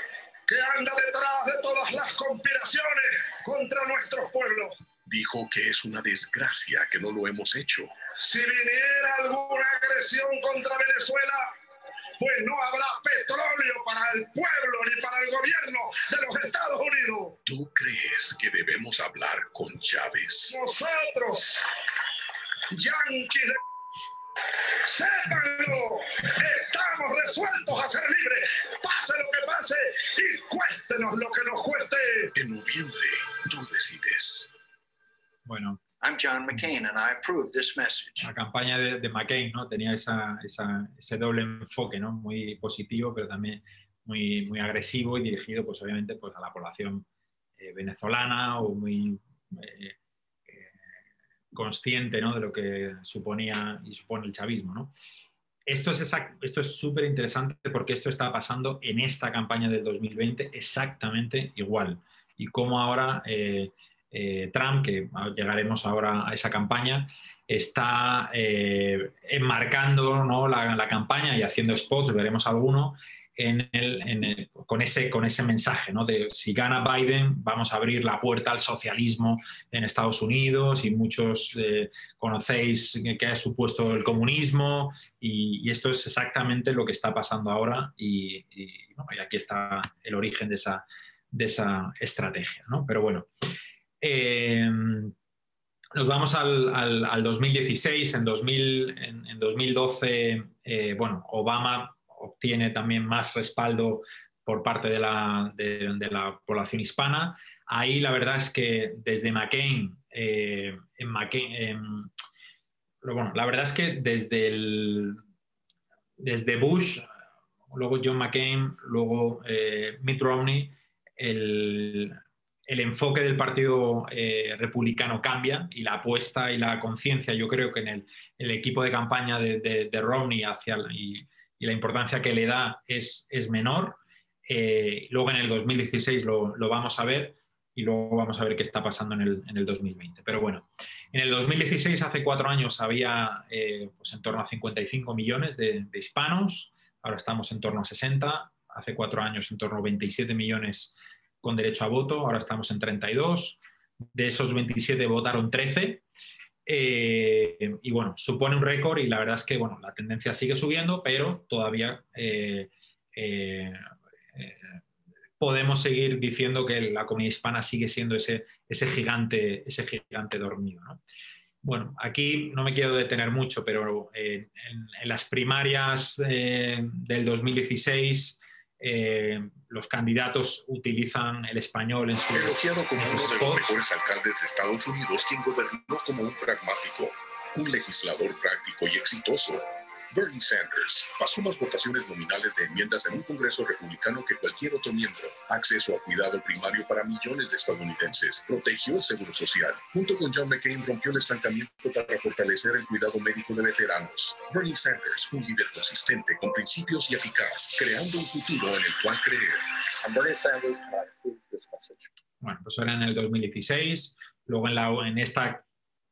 que anda detrás de todas las conspiraciones contra nuestros pueblos. Dijo que es una desgracia que no lo hemos hecho. Si viniera alguna agresión contra Venezuela, pues no habrá petróleo para el pueblo ni para el gobierno de los Estados Unidos. ¿Tú crees que debemos hablar con Chávez? Nosotros, yanquis de... ¡Sépanlo! Estamos resueltos a ser libres, pase lo que pase y cuéstenos lo que nos cueste. En noviembre, tú decides. Bueno, I'm John McCain and I approve this message. La campaña de McCain, ¿no?, tenía ese doble enfoque, ¿no?, muy positivo, pero también muy, muy agresivo y dirigido, pues obviamente, pues, a la población venezolana o muy consciente, ¿no?, de lo que suponía y supone el chavismo, ¿no? Esto es súper interesante porque esto está pasando en esta campaña del 2020 exactamente igual. Y cómo ahora Trump, que llegaremos ahora a esa campaña, está enmarcando, ¿no?, la campaña y haciendo spots, veremos alguno, con ese mensaje, ¿no?, de si gana Biden vamos a abrir la puerta al socialismo en Estados Unidos y muchos conocéis qué ha supuesto el comunismo y esto es exactamente lo que está pasando ahora y aquí está el origen de esa estrategia, ¿no? Pero bueno, nos vamos al 2016, en 2012, bueno, Obama obtiene también más respaldo por parte de la población hispana. Ahí la verdad es que desde McCain, bueno, la verdad es que desde Bush, luego John McCain, luego Mitt Romney, el el enfoque del Partido Republicano cambia y la apuesta y la conciencia, yo creo que en el equipo de campaña de Romney y la importancia que le da es menor. Luego en el 2016 lo vamos a ver y luego vamos a ver qué está pasando en el 2020. Pero bueno, en el 2016, hace 4 años, había pues en torno a 55 millones de hispanos, ahora estamos en torno a 60, hace 4 años en torno a 27 millones con derecho a voto, ahora estamos en 32, de esos 27 votaron 13, y bueno, supone un récord y la verdad es que bueno, la tendencia sigue subiendo, pero todavía podemos seguir diciendo que la comunidad hispana sigue siendo ese gigante dormido, ¿no? Bueno, aquí no me quiero detener mucho, pero en las primarias del 2016 los candidatos utilizan el español en sus Elogiado como uno de los spots. mejores alcaldes de Estados Unidos, quien gobernó como un pragmático, un legislador práctico y exitoso, Bernie Sanders pasó más votaciones nominales de enmiendas en un Congreso republicano que cualquier otro miembro. Acceso a cuidado primario para millones de estadounidenses. Protegió el seguro social. Junto con John McCain rompió el estancamiento para fortalecer el cuidado médico de veteranos. Bernie Sanders, un líder consistente, con principios y eficaz, creando un futuro en el cual creer. And Bernie Sanders approved this message. Bueno, pues era en el 2016. Luego en esta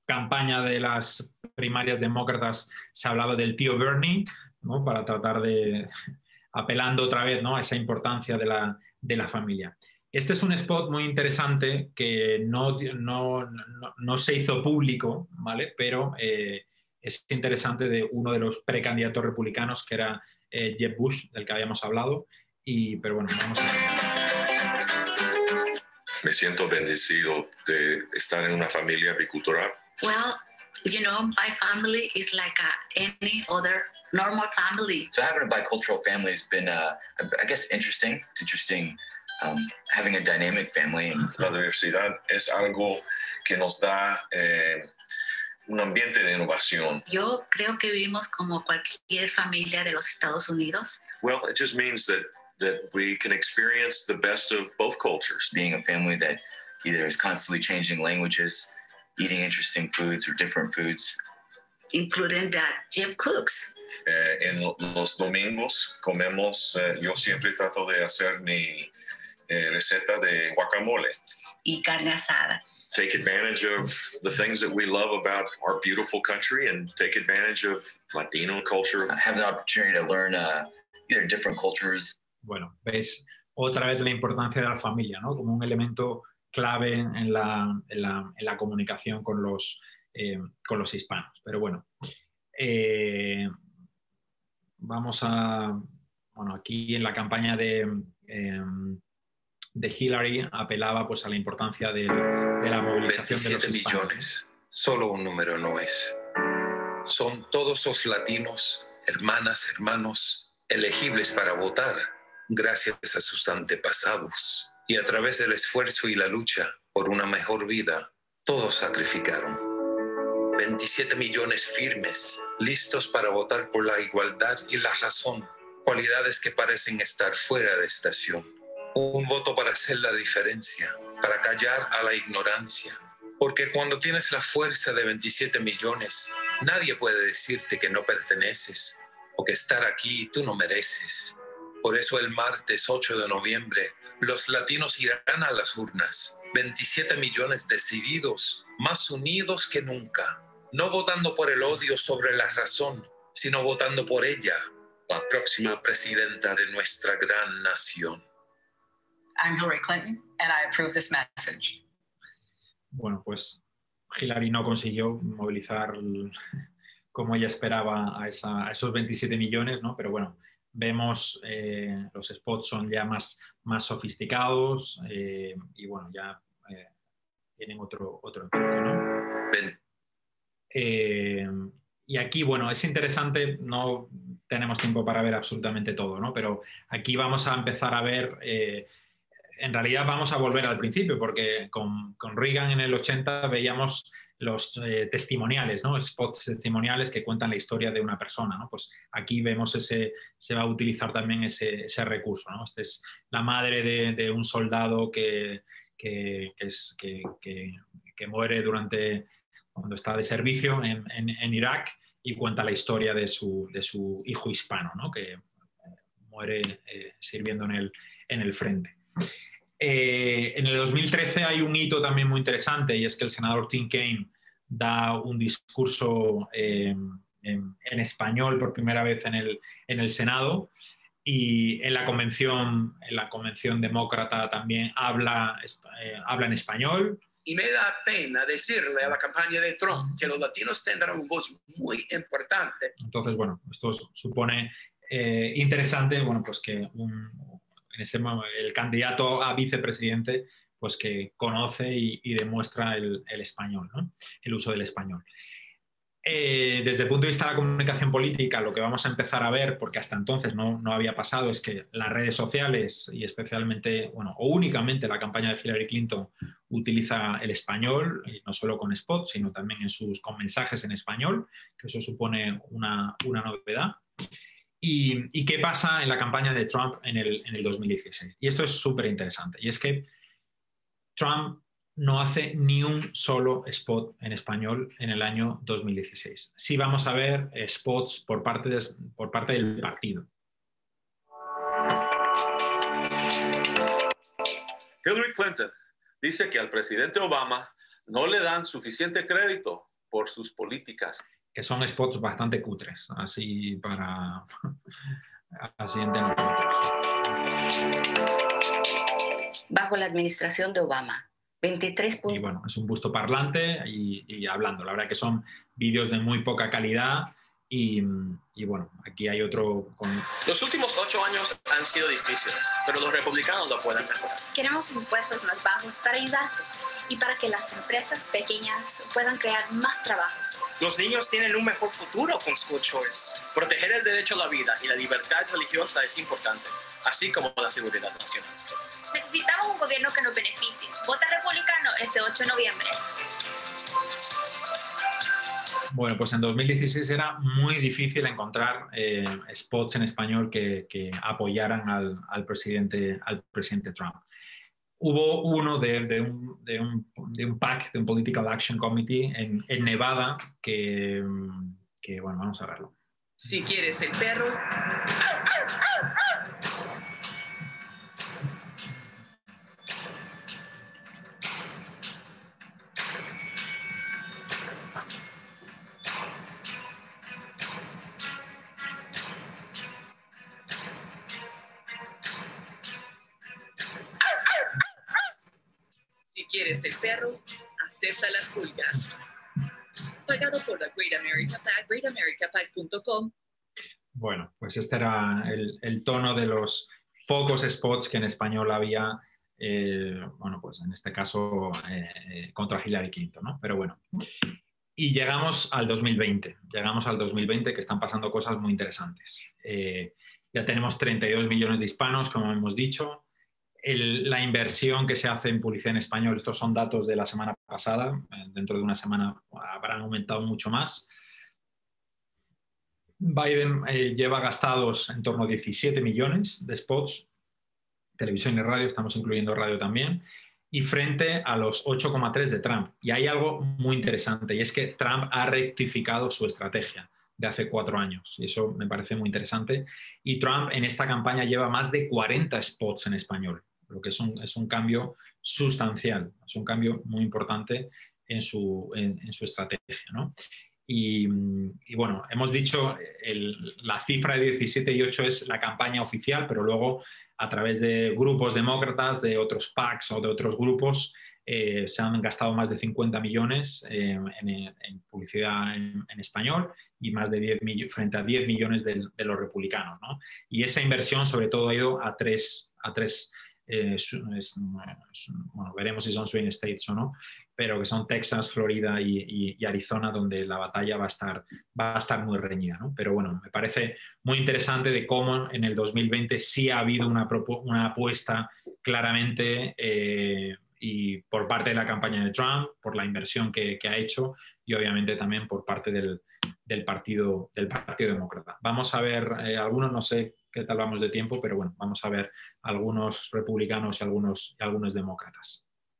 campaña de las primarias demócratas se hablaba del tío Bernie, ¿no? Para tratar de, apelando otra vez, ¿no? A esa importancia de la familia. Este es un spot muy interesante que no se hizo público, ¿vale? Pero es interesante, de uno de los precandidatos republicanos, que era Jeb Bush, del que habíamos hablado. Pero bueno, vamos a ver. Me siento bendecido de estar en una familia bicultural. Well, you know, my family is like any other normal family. So having a bicultural family has been, I guess, interesting. It's interesting having a dynamic family. La diversidad es algo que nos da un ambiente de innovación. Yo creo que vivimos como cualquier familia de los Estados Unidos. Well, it just means that we can experience the best of both cultures. Being a family that either is constantly changing languages, eating interesting foods or different foods. Including that Jeb cooks. En los domingos comemos, yo siempre trato de hacer mi receta de guacamole. Y carne asada. Take advantage of the things that we love about our beautiful country and take advantage of Latino culture. I have the opportunity to learn either different cultures. Bueno, ves otra vez la importancia de la familia, ¿no? Como un elemento clave en la comunicación con los hispanos. Pero bueno, vamos a... Bueno, aquí en la campaña de Hillary apelaba pues a la importancia de la movilización de los hispanos. 27 millones, solo un número no es. Son todos los latinos, hermanas, hermanos, elegibles para votar gracias a sus antepasados. Y a través del esfuerzo y la lucha por una mejor vida, todos sacrificaron. 27 millones firmes, listos para votar por la igualdad y la razón, cualidades que parecen estar fuera de estación. Un voto para hacer la diferencia, para callar a la ignorancia. Porque cuando tienes la fuerza de 27 millones, nadie puede decirte que no perteneces o que estar aquí tú no mereces. Por eso el martes 8 de noviembre, los latinos irán a las urnas, 27 millones decididos, más unidos que nunca, no votando por el odio sobre la razón, sino votando por ella, la próxima presidenta de nuestra gran nación. I'm Hillary Clinton, and I approve this message. Bueno, pues Hillary no consiguió movilizar como ella esperaba a esos 27 millones, ¿no? Pero bueno, vemos los spots son ya más sofisticados y bueno, ya tienen otro enfoque, ¿no? Y aquí, bueno, es interesante, no tenemos tiempo para ver absolutamente todo, ¿no? Pero aquí vamos a empezar a ver, en realidad vamos a volver al principio, porque con Reagan en el 80 veíamos los testimoniales, ¿no? Spots testimoniales que cuentan la historia de una persona, ¿no? Pues aquí vemos se va a utilizar también ese recurso, ¿no? Esta es la madre de un soldado que que muere cuando está de servicio en Irak, y cuenta la historia de su hijo hispano, ¿no? Que muere sirviendo en el frente. En el 2013 hay un hito también muy interesante, y es que el senador Tim Kaine da un discurso en español por primera vez en el Senado, y en la convención demócrata también habla en español. Y me da pena decirle a la campaña de Trump que los latinos tendrán una voz muy importante. Entonces, bueno, esto supone interesante, bueno, pues que el candidato a vicepresidente, pues que conoce y demuestra el español, ¿no? El uso del español. Desde el punto de vista de la comunicación política, lo que vamos a empezar a ver, porque hasta entonces no había pasado, es que las redes sociales, y especialmente, bueno, o únicamente la campaña de Hillary Clinton, utiliza el español, y no solo con spots, sino también con mensajes en español, que eso supone una novedad. ¿Y qué pasa en la campaña de Trump en el 2016? Y esto es súper interesante, y es que Trump no hace ni un solo spot en español en el año 2016. Sí vamos a ver spots por parte del partido. Hillary Clinton dice que al presidente Obama no le dan suficiente crédito por sus políticas. Que son spots bastante cutres, así entre nosotros. Bajo la administración de Obama, 23 Y bueno, es un busto parlante y hablando. La verdad que son vídeos de muy poca calidad y bueno, aquí hay otro con... Los últimos 8 años han sido difíciles, pero los republicanos lo pueden mejorar. Queremos impuestos más bajos para ayudarte y para que las empresas pequeñas puedan crear más trabajos. Los niños tienen un mejor futuro con School Choice. Proteger el derecho a la vida y la libertad religiosa es importante, así como la seguridad nacional. Necesitamos un gobierno que nos beneficie. Vota republicano este 8 de noviembre. Bueno, pues en 2016 era muy difícil encontrar spots en español que apoyaran al presidente Trump. Hubo uno de un PAC, de un Political Action Committee en Nevada, que bueno, vamos a verlo. Si quieres el perro... Si quieres el perro, acepta las pulgas. Pagado por la Great America PAC, greatamericapac.com. Bueno, pues este era el tono de los pocos spots que en español había, bueno, pues en este caso contra Hillary Clinton, ¿no? Pero bueno. Y llegamos al 2020. Llegamos al 2020, que están pasando cosas muy interesantes. Ya tenemos 32 millones de hispanos, como hemos dicho. La inversión que se hace en publicidad en español, estos son datos de la semana pasada, dentro de una semana habrán aumentado mucho más. Biden lleva gastados en torno a 17 millones de spots, televisión y radio, estamos incluyendo radio también, y frente a los 8,3 de Trump. Y hay algo muy interesante, y es que Trump ha rectificado su estrategia de hace 4 años, y eso me parece muy interesante. Y Trump en esta campaña lleva más de 40 spots en español, lo que es un cambio sustancial, es un cambio muy importante en su estrategia, ¿no? Y bueno, hemos dicho, la cifra de 17 y 8 es la campaña oficial, pero luego a través de grupos demócratas, de otros PACs o de otros grupos, se han gastado más de 50 millones en publicidad en español y más de 10 frente a 10 millones de los republicanos, ¿no? Y esa inversión sobre todo ha ido a tres bueno, veremos si son swing states o no, pero que son Texas, Florida y Arizona, donde la batalla va a estar muy reñida, ¿no? Pero bueno, me parece muy interesante de cómo en el 2020 sí ha habido una apuesta claramente y por parte de la campaña de Trump, por la inversión que ha hecho y obviamente también por parte del Partido Demócrata. Vamos a ver algunos, no sé qué tal vamos de tiempo, pero bueno, vamos a ver algunos republicanos y algunos demócratas. Bueno, pues este era el tono de los pocos spots que en español había, bueno, pues en este caso contra Hillary Clinton, ¿no? Pero bueno, aquí hay otro con... Si quieres el perro, acepta las pulgas.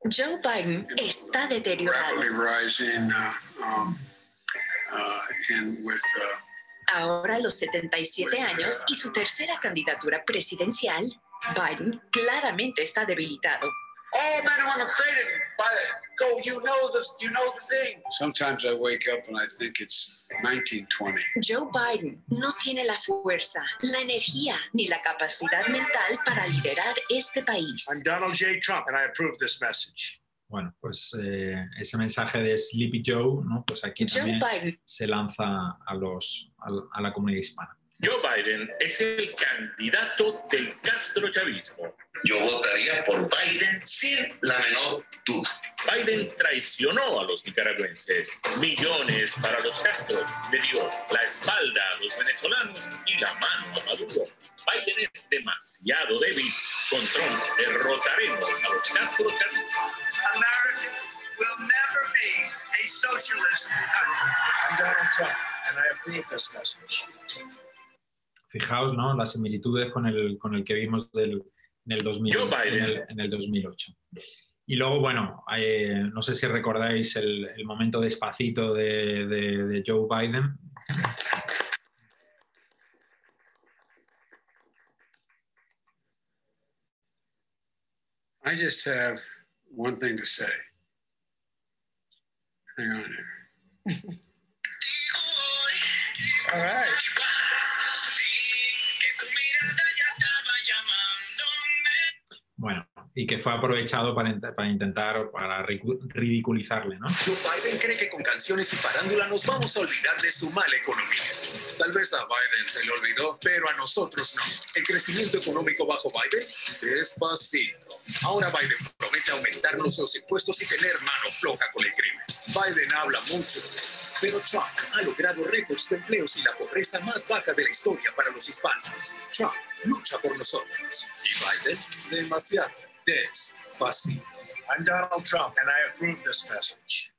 Joe Biden está deteriorado. Rapidly rising, and with Ahora a los 77 años y su tercera candidatura presidencial, Biden claramente está debilitado. all men and women created by go. You know the thing. Sometimes I wake up and I think it's 1920. Joe Biden no tiene la fuerza, la energía ni la capacidad mental para liderar este país. I'm Donald J. Trump and I approve this message. Bueno, pues ese mensaje de Sleepy Joe, ¿no? Pues aquí también se lanza a la comunidad hispana. Joe Biden es el candidato del castrochavismo. Yo votaría por Biden sin la menor duda. Biden traicionó a los nicaragüenses. Millones para los Castros. Le dio la espalda a los venezolanos y la mano a Maduro. Biden es demasiado débil. Con Trump derrotaremos a los castrochavistas. America will never be a socialist country. I'm Donald Trump and I approve this message. Fijaos, ¿no? Las similitudes con el que vimos en el 2008. Y luego, bueno, no sé si recordáis el momento despacito de Joe Biden. I just have one thing to say. Hang on here. All right. Bueno, y que fue aprovechado para ridiculizarle, ¿no? Joe Biden cree que con canciones y farándula nos vamos a olvidar de su mala economía. Tal vez a Biden se le olvidó, pero a nosotros no. El crecimiento económico bajo Biden, despacito. Ahora Biden promete aumentarnos los impuestos y tener mano floja con el crimen. Biden habla mucho, pero Trump ha logrado récords de empleos y la pobreza más baja de la historia para los hispanos. Trump lucha por nosotros. Y Biden, demasiado despacito. I'm Donald Trump and I approve this message.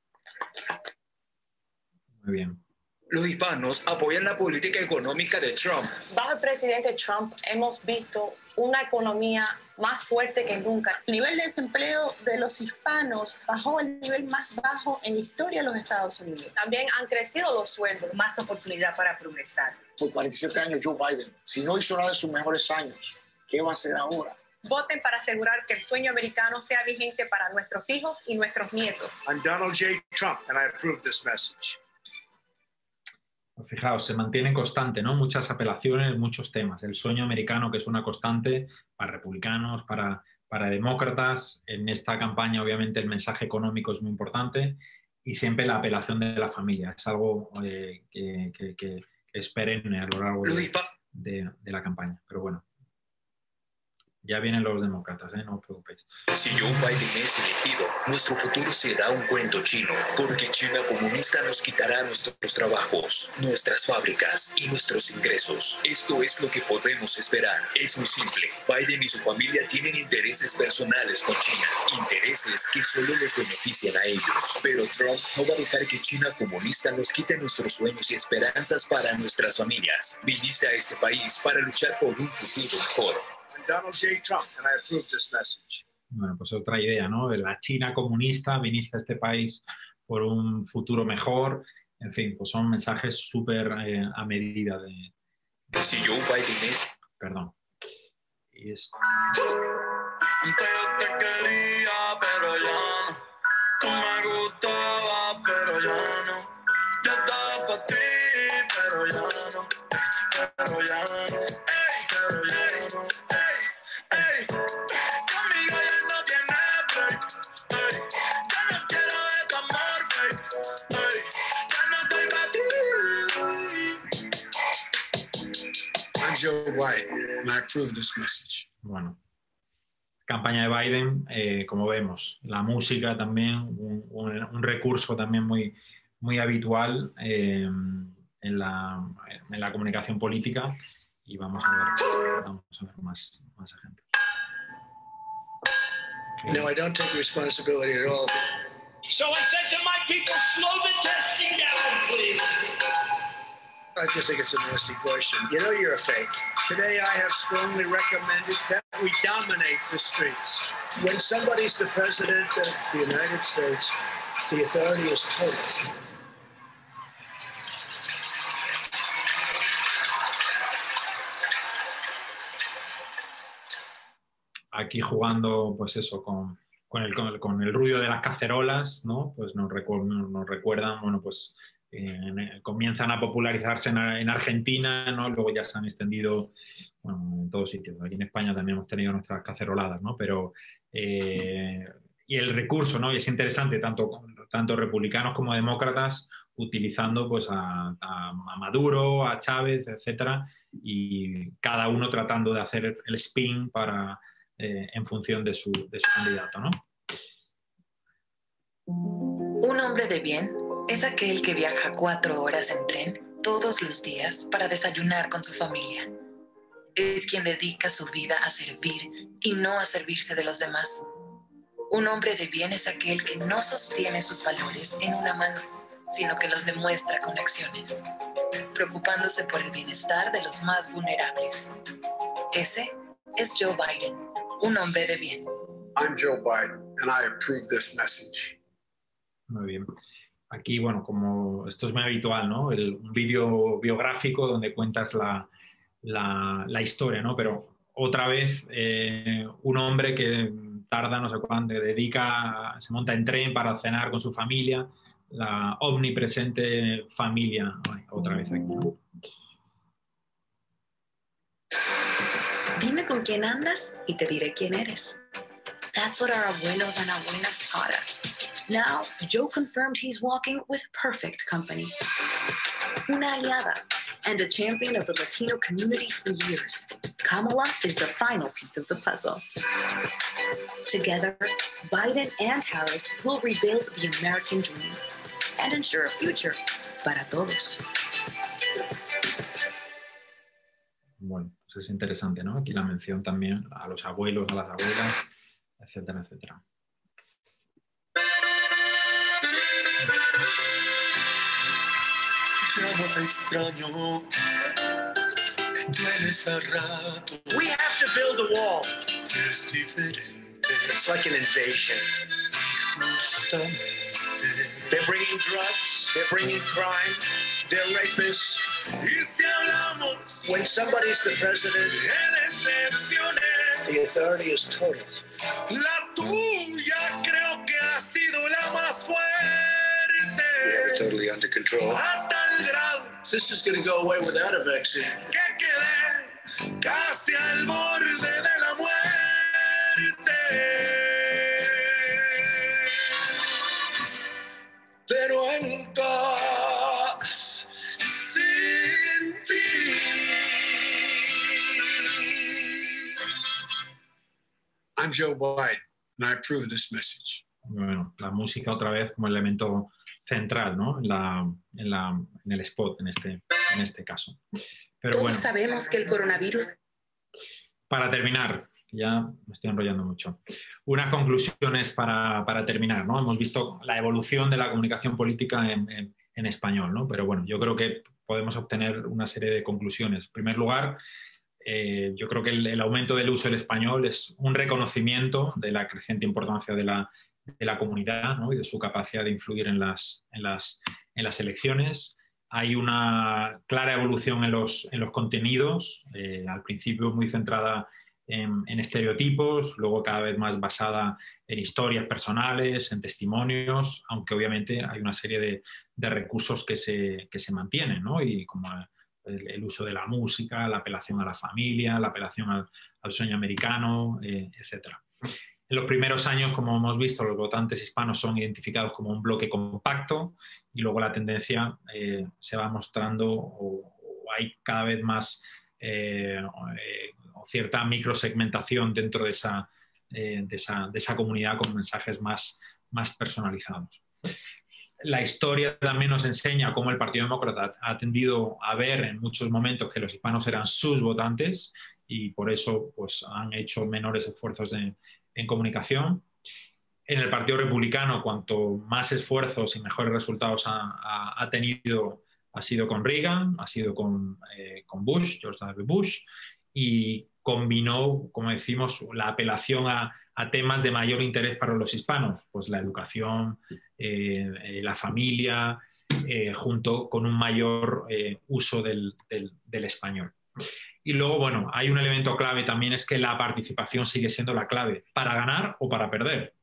Muy bien. Los hispanos apoyan la política económica de Trump. Bajo el presidente Trump hemos visto una economía más fuerte que nunca. El nivel de desempleo de los hispanos bajó al nivel más bajo en la historia de los Estados Unidos. También han crecido los sueldos. Más oportunidad para progresar. Por 47 años Joe Biden, si no hizo nada en sus mejores años, ¿qué va a hacer ahora? Voten para asegurar que el sueño americano sea vigente para nuestros hijos y nuestros nietos. I'm Donald J. Trump and I approve this message. Fijaos, se mantiene constante, ¿no? Muchas apelaciones, muchos temas. El sueño americano, que es una constante para republicanos, para demócratas. En esta campaña, obviamente, el mensaje económico es muy importante y siempre la apelación de la familia. Es algo que es perenne a lo largo de la campaña. Pero bueno, ya vienen los demócratas, no os preocupéis. Si Joe Biden es elegido, nuestro futuro será un cuento chino, porque China comunista nos quitará nuestros trabajos, nuestras fábricas y nuestros ingresos. Esto es lo que podemos esperar. Es muy simple. Biden y su familia tienen intereses personales con China, intereses que solo les benefician a ellos. Pero Trump no va a dejar que China comunista nos quite nuestros sueños y esperanzas para nuestras familias. Viniste a este país para luchar por un futuro mejor. I'm Donald J. Trump and I approve this message. Bueno, pues otra idea, ¿no? La China comunista, viniste a este país por un futuro mejor. En fin, pues son mensajes súper a medida de... Si Joe Biden es... Perdón. Antes te quería, pero ya no. Tú me gustabas, pero ya no. Yo estaba para ti, pero ya no. Pero ya no. Ey, pero ya no. Ey, conmigo ya no tiene break. Ey, yo no quiero este amor fake. Ey, ya no estoy para ti. I'm Joe Biden and I approve this message. Bueno, campaña de Biden, como vemos, la música también, un recurso también muy habitual en la comunicación política, y vamos a ver más ejemplos. No, I don't take responsibility at all. So I said to my people, slow the testing down, please. I just think it's a nasty question. You know you're a fake. Today I have strongly recommended that we dominate the streets. When somebody's the president of the United States, the authority is total. Aquí jugando, pues eso, con el ruido de las cacerolas, ¿no? Pues nos recuerdan, bueno, pues comienzan a popularizarse en Argentina, ¿no? Luego ya se han extendido, bueno, en todos sitios. Aquí en España también hemos tenido nuestras caceroladas, ¿no? Pero, y el recurso, ¿no? Y es interesante, tanto republicanos como demócratas, utilizando pues a Maduro, a Chávez, etcétera, y cada uno tratando de hacer el spin en función de su candidato, ¿no? Un hombre de bien es aquel que viaja 4 horas en tren todos los días para desayunar con su familia. Es quien dedica su vida a servir y no a servirse de los demás. Un hombre de bien es aquel que no sostiene sus valores en una mano, sino que los demuestra con acciones, preocupándose por el bienestar de los más vulnerables. Ese es Joe Biden, un hombre de bien. I'm Joe Biden, and I approve this message. Muy bien. Aquí, bueno, como esto es muy habitual, ¿no? Un vídeo biográfico donde cuentas la historia, ¿no? Pero otra vez un hombre que tarda no sé cuánto, se monta en tren para cenar con su familia, la omnipresente familia. Ay, otra vez aquí, ¿no? Dime con quién andas y te diré quién eres. That's what our abuelos and abuelas taught us. Now, Joe confirmed he's walking with perfect company. Una aliada and a champion of the Latino community for years. Kamala is the final piece of the puzzle. Together, Biden and Harris will rebuild the American dream and ensure a future para todos. Bueno, pues es interesante, ¿no? Aquí la mención también a los abuelos, a las abuelas, etcétera, etcétera. Ya no te extraño. Dueles a rato. We have to build a wall. Es diferente. It's like an invasion. Justamente. They're bringing drugs, they're bringing crime, they're rapists. Y si hablamos When somebody's the president, de decepciones, the authority is total. la tuya creo que ha sido la más fuerte. We have it totally under control. A tal grado This is going to go away without a vaccine. que quedé casi al borde de la muerte. Pero en paz, sin ti. I'm Joe Biden, and I approve this message. Bueno, la música otra vez como elemento central, ¿no? En el spot, en este caso. Pero Todos bueno, sabemos que el coronavirus... para terminar, ya me estoy enrollando mucho, unas conclusiones para terminar, ¿no? Hemos visto la evolución de la comunicación política en español, ¿no? Pero bueno, yo creo que podemos obtener una serie de conclusiones. En primer lugar, yo creo que el aumento del uso del español es un reconocimiento de la creciente importancia de la comunidad, ¿no? Y de su capacidad de influir en las elecciones. Hay una clara evolución en los contenidos, al principio muy centrada en estereotipos, luego cada vez más basada en historias personales, en testimonios, aunque obviamente hay una serie de recursos que se mantienen, ¿no? Y como el uso de la música, la apelación a la familia, la apelación al sueño americano, etc. En los primeros años, como hemos visto, los votantes hispanos son identificados como un bloque compacto y luego la tendencia se va mostrando o hay cada vez más cierta microsegmentación dentro de esa comunidad con mensajes más personalizados. La historia también nos enseña cómo el Partido Demócrata ha tendido a ver en muchos momentos que los hispanos eran sus votantes y por eso pues, han hecho menores esfuerzos en comunicación. En el Partido Republicano, cuanto más esfuerzos y mejores resultados ha tenido, ha sido con Reagan, ha sido con Bush, George W. Bush, y combinó, como decimos, la apelación a a temas de mayor interés para los hispanos, pues la educación, la familia, junto con un mayor uso del español. Y luego, bueno, hay un elemento clave también, es que la participación sigue siendo la clave, para ganar o para perder.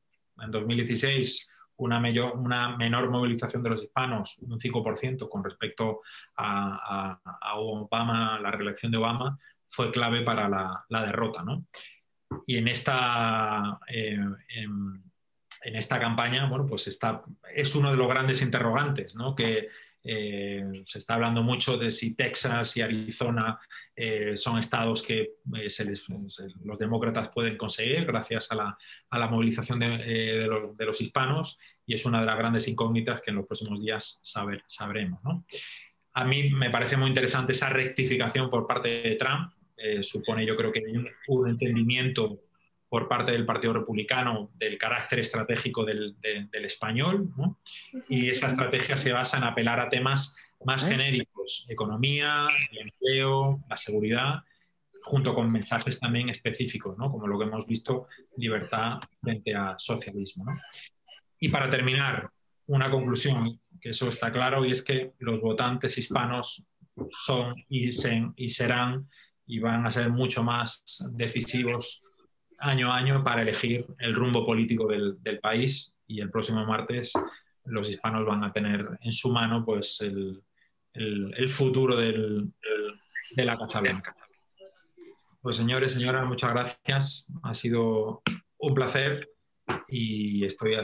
En 2016, una menor movilización de los hispanos, un 5% con respecto a Obama, la reelección de Obama, fue clave para la derrota, ¿no? Y en esta campaña, bueno, pues es uno de los grandes interrogantes, ¿no? Que se está hablando mucho de si Texas y Arizona son estados que los demócratas pueden conseguir gracias a la movilización de los hispanos, y es una de las grandes incógnitas que en los próximos días sabremos, ¿no? A mí me parece muy interesante esa rectificación por parte de Trump. Supone, yo creo que un entendimiento por parte del Partido Republicano del carácter estratégico del español, ¿no? Y esa estrategia se basa en apelar a temas más genéricos: economía, el empleo, la seguridad, junto con mensajes también específicos, ¿no? Como lo que hemos visto, libertad frente a socialismo, ¿no? Y para terminar, una conclusión, que eso está claro, y es que los votantes hispanos son y serán y van a ser mucho más decisivos año a año para elegir el rumbo político del país, y el próximo martes los hispanos van a tener en su mano pues el futuro de la Casa Blanca. Pues señores, señoras, muchas gracias. Ha sido un placer y estoy a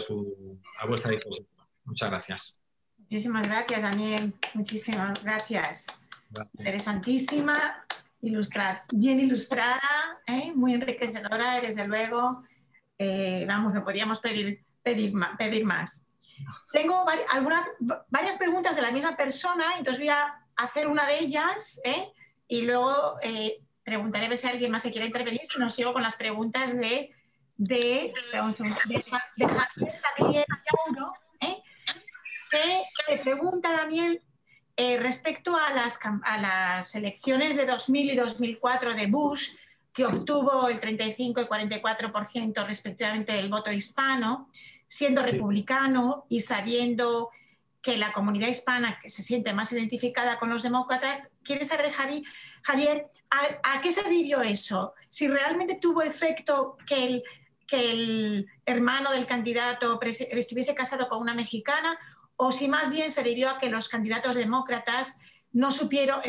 vuestra disposición. Muchas gracias. Muchísimas gracias, Daniel. Muchísimas gracias. Interesantísima. Bien ilustrada, muy enriquecedora, y desde luego, vamos, no podíamos pedir más. Tengo varias preguntas de la misma persona, entonces voy a hacer una de ellas, y luego preguntaré a ver si alguien más se quiere intervenir, si no sigo con las preguntas de Javier Yauro, que te pregunta, Daniel, respecto a las elecciones de 2000 y 2004 de Bush, que obtuvo el 35 y 44% respectivamente del voto hispano, siendo republicano y sabiendo que la comunidad hispana que se siente más identificada con los demócratas, quiere saber, Javier, ¿a qué se debió eso? Si realmente tuvo efecto que el hermano del candidato estuviese casado con una mexicana, o si más bien se debió a que los candidatos demócratas no supieron,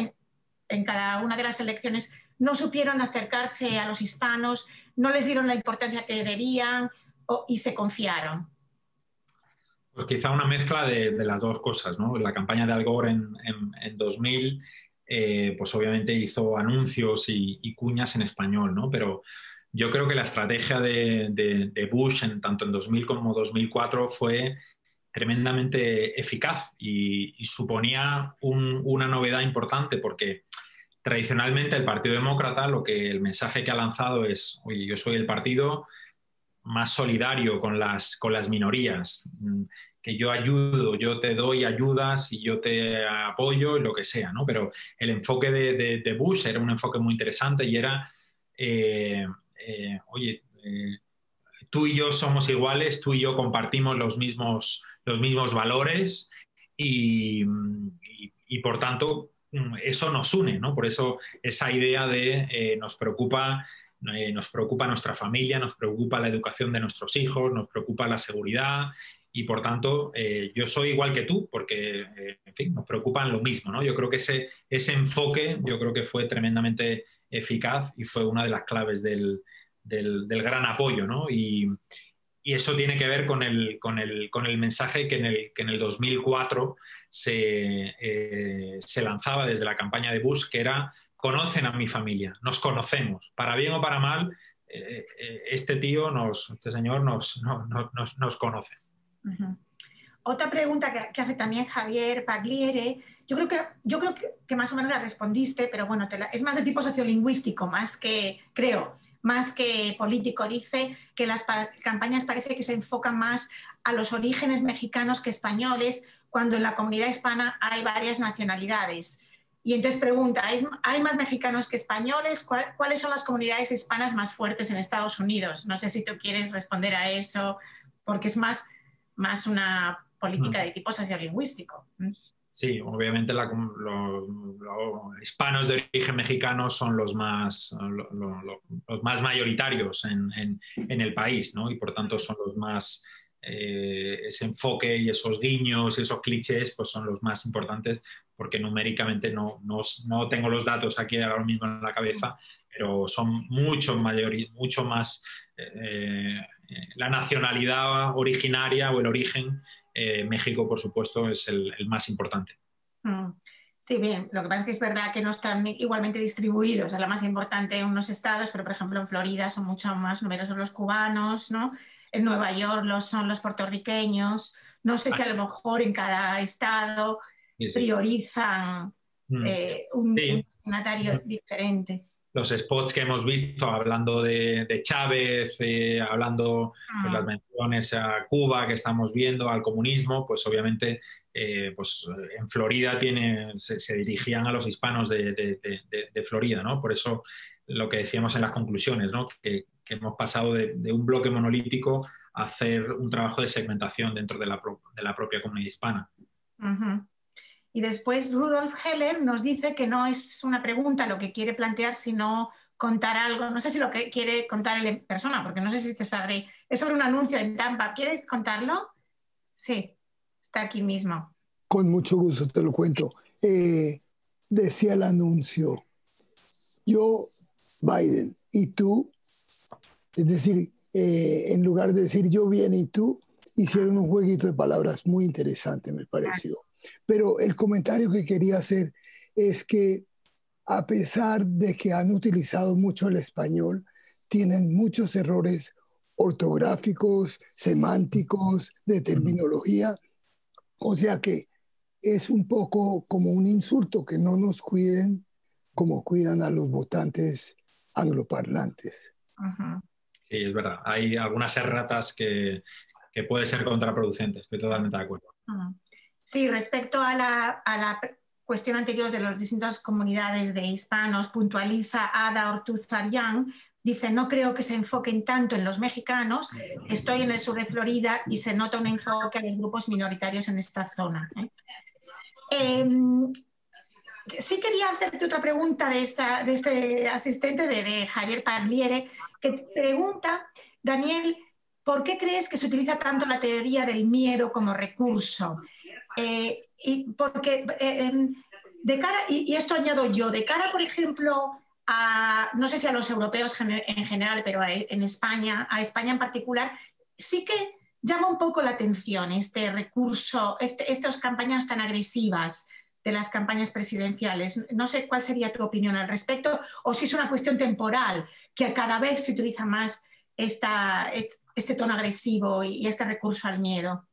en cada una de las elecciones, no supieron acercarse a los hispanos, no les dieron la importancia que debían y se confiaron. Pues quizá una mezcla de las dos cosas, ¿no? La campaña de Al Gore en 2000, pues obviamente hizo anuncios y cuñas en español, ¿no? Pero yo creo que la estrategia de Bush, tanto en 2000 como 2004, fue tremendamente eficaz y suponía una novedad importante, porque tradicionalmente el Partido Demócrata, el mensaje que ha lanzado es: oye, yo soy el partido más solidario con las minorías, que yo ayudo, yo te doy ayudas y yo te apoyo, lo que sea, ¿no? Pero el enfoque de Bush era un enfoque muy interesante y era, tú y yo somos iguales, tú y yo compartimos los mismos valores y por tanto eso nos une, ¿no? Por eso esa idea de nos preocupa nuestra familia, nos preocupa la educación de nuestros hijos, nos preocupa la seguridad y por tanto yo soy igual que tú porque, en fin, nos preocupan lo mismo, ¿no? Yo creo que ese enfoque yo creo que fue tremendamente eficaz y fue una de las claves del gran apoyo, ¿no? Y eso tiene que ver con el mensaje que en el 2004 se lanzaba desde la campaña de Bush, que era: conocen a mi familia, nos conocemos, para bien o para mal, este señor nos conoce. Uh-huh. Otra pregunta que hace también Javier Pagliere, yo creo que más o menos la respondiste, pero bueno, es más de tipo sociolingüístico, más que político. Dice que las campañas parece que se enfocan más a los orígenes mexicanos que españoles, cuando en la comunidad hispana hay varias nacionalidades. Y entonces pregunta, ¿hay más mexicanos que españoles? ¿Cuáles son las comunidades hispanas más fuertes en Estados Unidos? No sé si tú quieres responder a eso, porque es más una política de tipo sociolingüístico. Sí, obviamente los hispanos de origen mexicano son los más mayoritarios en el país, ¿no? Y por tanto son los más, ese enfoque y esos guiños, esos clichés, pues son los más importantes, porque numéricamente no tengo los datos aquí ahora mismo en la cabeza, pero son mucho más la nacionalidad originaria o el origen. México, por supuesto, es el más importante. Sí, bien. Lo que pasa es que es verdad que no están igualmente distribuidos. Es la más importante en unos estados, pero por ejemplo en Florida son mucho más numerosos los cubanos, ¿no? En Nueva York son los puertorriqueños. No sé si a lo mejor en cada estado priorizan un destinatario diferente. Los spots que hemos visto hablando de Chávez, hablando de las menciones a Cuba que estamos viendo, al comunismo, pues obviamente pues en Florida se dirigían a los hispanos de Florida, ¿no? Por eso lo que decíamos en las conclusiones, ¿no? Que hemos pasado de un bloque monolítico a hacer un trabajo de segmentación dentro de la propia comunidad hispana. Y después Rudolf Heller nos dice que no es una pregunta lo que quiere plantear, sino contar algo. No sé si lo que quiere contar él en persona, porque no sé si te sabré. Es sobre un anuncio en Tampa. ¿Quieres contarlo? Sí, está aquí mismo. Con mucho gusto te lo cuento. Decía el anuncio, yo, Biden, y tú, es decir, en lugar de decir yo bien y tú, hicieron un jueguito de palabras muy interesante, me pareció. Pero el comentario que quería hacer es que a pesar de que han utilizado mucho el español, tienen muchos errores ortográficos, semánticos, de terminología. O sea que es un poco como un insulto que no nos cuiden como cuidan a los votantes angloparlantes. Sí, es verdad. Hay algunas erratas que puede ser contraproducente. Estoy totalmente de acuerdo. Sí, respecto a la cuestión anterior de las distintas comunidades de hispanos, puntualiza Ada Ortuzarian, dice, no creo que se enfoquen tanto en los mexicanos, estoy en el sur de Florida y se nota un enfoque a los grupos minoritarios en esta zona. Sí quería hacerte otra pregunta de este asistente, de Javier Pagliere, que te pregunta, Daniel, ¿por qué crees que se utiliza tanto la teoría del miedo como recurso? Y porque de cara, y esto añado yo, de cara, por ejemplo, no sé si a los europeos en general, pero en España, a España en particular, sí que llama un poco la atención este recurso, estas campañas tan agresivas de las campañas presidenciales. No sé cuál sería tu opinión al respecto, o si es una cuestión temporal, que cada vez se utiliza más este tono agresivo y este recurso al miedo.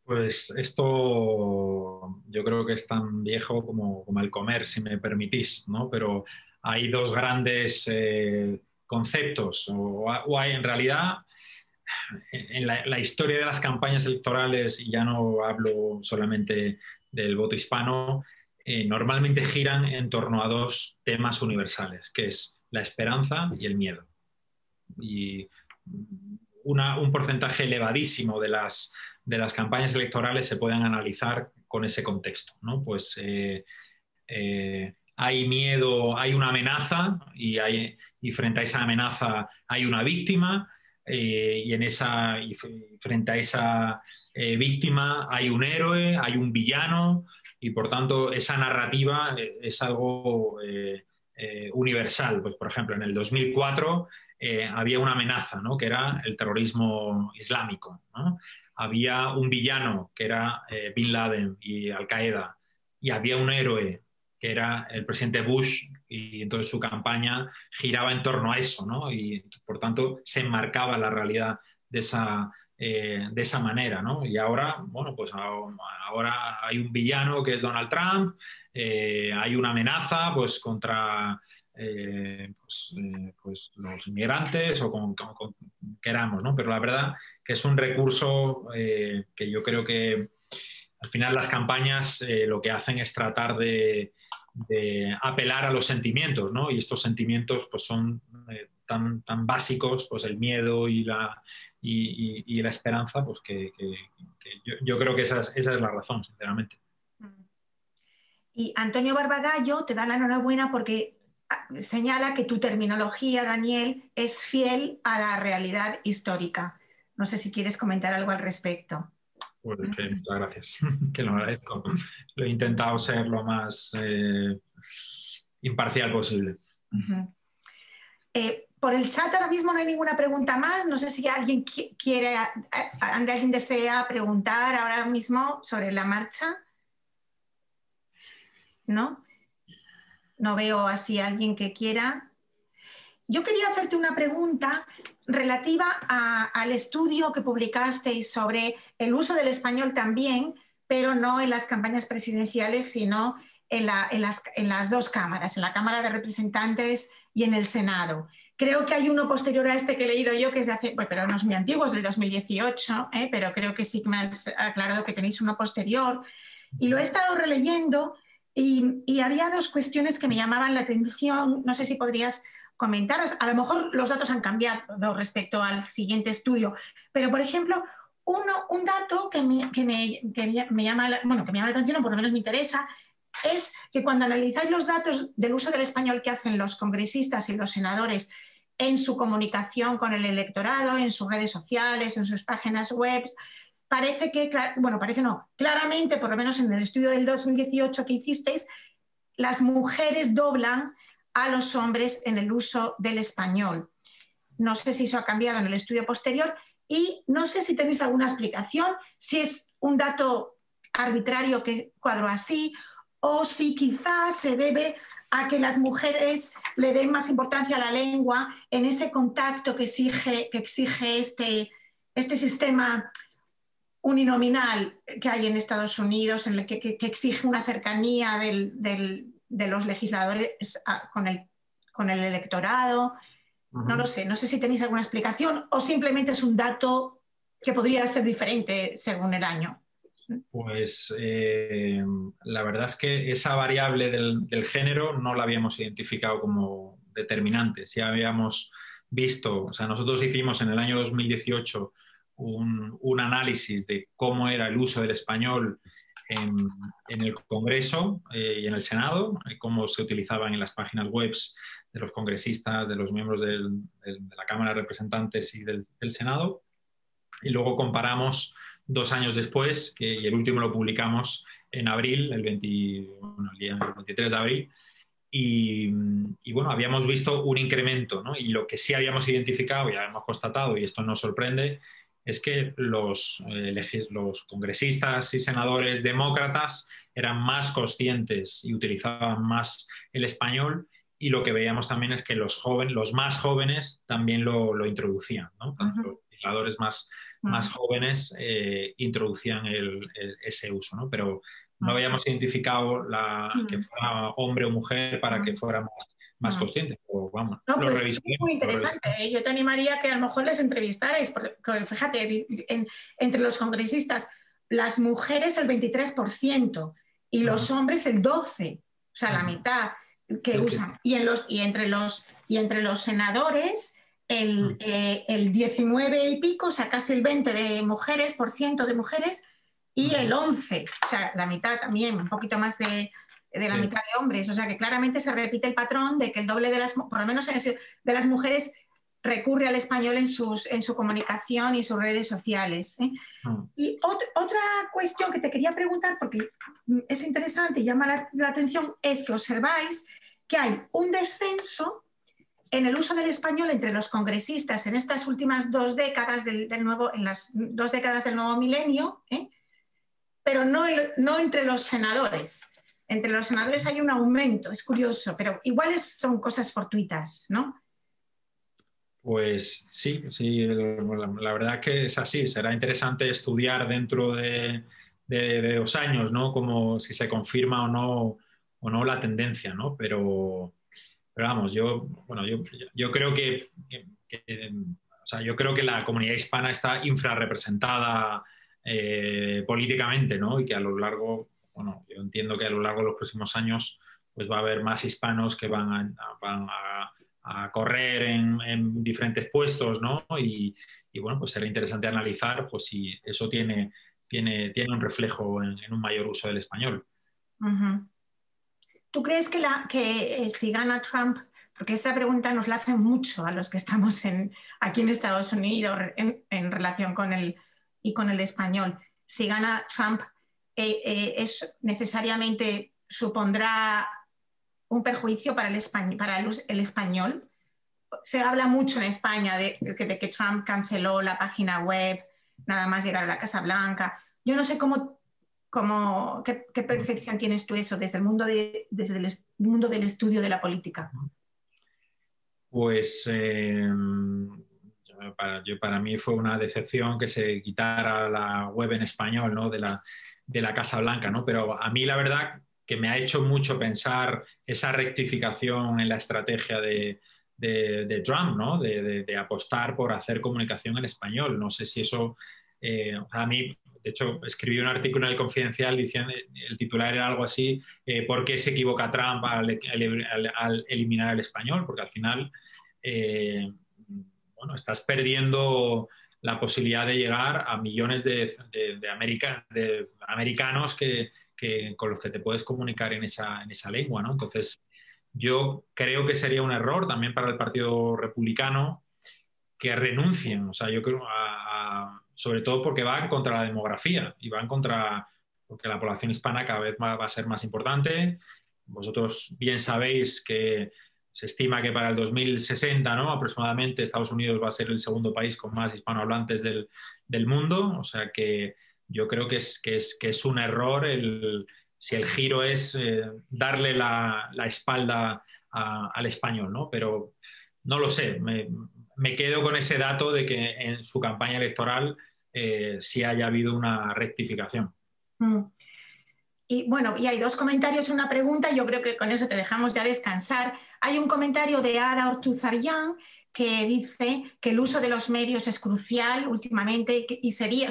Pues esto yo creo que es tan viejo como el comer, si me permitís, ¿no? Pero hay dos grandes conceptos, o hay en realidad en la historia de las campañas electorales, y ya no hablo solamente del voto hispano, normalmente giran en torno a dos temas universales, que es la esperanza y el miedo. Y un porcentaje elevadísimo de las campañas electorales se pueden analizar con ese contexto, ¿no? Pues hay miedo, hay una amenaza y frente a esa amenaza hay una víctima y frente a esa víctima hay un héroe, hay un villano y por tanto esa narrativa es algo universal. Pues, por ejemplo, en el 2004 había una amenaza, ¿no? Que era el terrorismo islámico, ¿no? Había un villano que era Bin Laden y Al-Qaeda y había un héroe que era el presidente Bush y entonces su campaña giraba en torno a eso, ¿no? Y por tanto se enmarcaba la realidad de esa manera, ¿no? Y ahora, bueno, pues ahora hay un villano que es Donald Trump, hay una amenaza pues contra pues los inmigrantes o como queramos, ¿no? Pero la verdad que es un recurso que yo creo que al final las campañas lo que hacen es tratar de apelar a los sentimientos, ¿no? Y estos sentimientos pues, son tan básicos, pues el miedo y la esperanza, pues que yo creo que esa es la razón, sinceramente. Y Antonio Barbagallo te da la enhorabuena porque señala que tu terminología, Daniel, es fiel a la realidad histórica. No sé si quieres comentar algo al respecto. Pues muchas gracias, que lo agradezco. Lo he intentado ser lo más imparcial posible. Por el chat ahora mismo no hay ninguna pregunta más. No sé si alguien alguien desea preguntar ahora mismo sobre la marcha. ¿No? No veo así a alguien que quiera. Yo quería hacerte una pregunta relativa al estudio que publicasteis sobre el uso del español también, pero no en las campañas presidenciales, sino en las dos cámaras, en la Cámara de Representantes y en el Senado. Creo que hay uno posterior a este que he leído yo, que es de hace, pero no es muy antiguo, es del 2018, pero creo que sí que me has aclarado que tenéis uno posterior. Y lo he estado releyendo y había dos cuestiones que me llamaban la atención. No sé si podrías comentar. A lo mejor los datos han cambiado respecto al siguiente estudio, pero, por ejemplo, un dato que me llama la atención, o por lo menos me interesa, es que cuando analizáis los datos del uso del español que hacen los congresistas y los senadores en su comunicación con el electorado, en sus redes sociales, en sus páginas web, parece que, claramente, por lo menos en el estudio del 2018 que hicisteis, las mujeres doblan a los hombres en el uso del español. No sé si eso ha cambiado en el estudio posterior y no sé si tenéis alguna explicación, si es un dato arbitrario que cuadro así o si quizás se debe a que las mujeres le den más importancia a la lengua en ese contacto que exige este sistema uninominal que hay en Estados Unidos, en el que exige una cercanía de los legisladores con el electorado. No lo sé, no sé si tenéis alguna explicación o simplemente es un dato que podría ser diferente según el año. Pues la verdad es que esa variable del género no la habíamos identificado como determinante. Sí habíamos visto, o sea, nosotros hicimos en el año 2018 un análisis de cómo era el uso del español en el Congreso y en el Senado, cómo se utilizaban en las páginas web de los congresistas, de los miembros de la Cámara de Representantes y del Senado. Y luego comparamos 2 años después, y el último lo publicamos en abril, el 23 de abril, y bueno, habíamos visto un incremento, ¿no? Y lo que sí habíamos identificado y habíamos constatado, y esto nos sorprende, es que los congresistas y senadores demócratas eran más conscientes y utilizaban más el español, y lo que veíamos también es que los más jóvenes también lo introducían, ¿no? Tanto los legisladores más jóvenes introducían ese uso, ¿no? Pero no habíamos identificado que fuera hombre o mujer para que fuera más consciente. Pero, vamos, no, pues es muy interesante. Yo te animaría que a lo mejor les entrevistarais, porque fíjate, entre los congresistas, las mujeres el 23% y los hombres el 12%, o sea, la mitad que usan. Y entre los senadores el 19 y pico, o sea, casi el 20% de mujeres y el 11%, o sea, la mitad también, un poquito más de la mitad de hombres. O sea, que claramente se repite el patrón de que el doble por lo menos de las mujeres recurre al español en su comunicación y sus redes sociales. Y otra cuestión que te quería preguntar, porque es interesante y llama la atención, es que observáis que hay un descenso en el uso del español entre los congresistas en estas últimas 2 décadas en las 2 décadas del nuevo milenio, pero no entre los senadores. Entre los senadores hay un aumento, es curioso, pero igual son cosas fortuitas, ¿no? Pues sí, la verdad que es así. Será interesante estudiar dentro de 2 años, ¿no? Como si se confirma o no la tendencia, ¿no? Pero vamos, yo creo que o sea, yo creo que la comunidad hispana está infrarrepresentada políticamente, ¿no? Y que a lo largo, bueno, yo entiendo que a lo largo de los próximos años pues va a haber más hispanos que van a correr en diferentes puestos, ¿no? Y bueno, pues será interesante analizar pues si eso tiene un reflejo en un mayor uso del español. Uh-huh. ¿Tú crees que si gana Trump, porque esta pregunta nos la hacen mucho a los que estamos aquí en Estados Unidos en relación con el español, si gana Trump, ¿eso necesariamente supondrá un perjuicio para el español? Se habla mucho en España de que Trump canceló la página web nada más llegar a la Casa Blanca. Yo no sé ¿qué percepción tienes tú eso desde el mundo del estudio de la política? Pues para mí fue una decepción que se quitara la web en español, ¿no? de la Casa Blanca, ¿no? Pero a mí la verdad que me ha hecho mucho pensar esa rectificación en la estrategia de Trump, ¿no? De apostar por hacer comunicación en español. No sé si eso a mí, de hecho, escribí un artículo en El Confidencial diciendo, el titular era algo así, ¿por qué se equivoca Trump al eliminar el español? Porque al final, bueno, estás perdiendo la posibilidad de llegar a millones de americanos con los que te puedes comunicar en esa lengua, ¿no? Entonces, yo creo que sería un error también para el Partido Republicano que renuncien, o sea, yo creo sobre todo porque va en contra la demografía y va en contra, porque la población hispana cada vez va a ser más importante. Vosotros bien sabéis que se estima que para el 2060, ¿no? Aproximadamente Estados Unidos va a ser el segundo país con más hispanohablantes del mundo, o sea que yo creo que es un error si el giro es darle la espalda al español, ¿no? Pero no lo sé, me quedo con ese dato de que en su campaña electoral sí haya habido una rectificación. Y bueno, y hay dos comentarios y una pregunta, yo creo que con eso te dejamos ya descansar. Hay un comentario de Ada Ortuzaryan que dice que el uso de los medios es crucial últimamente y sería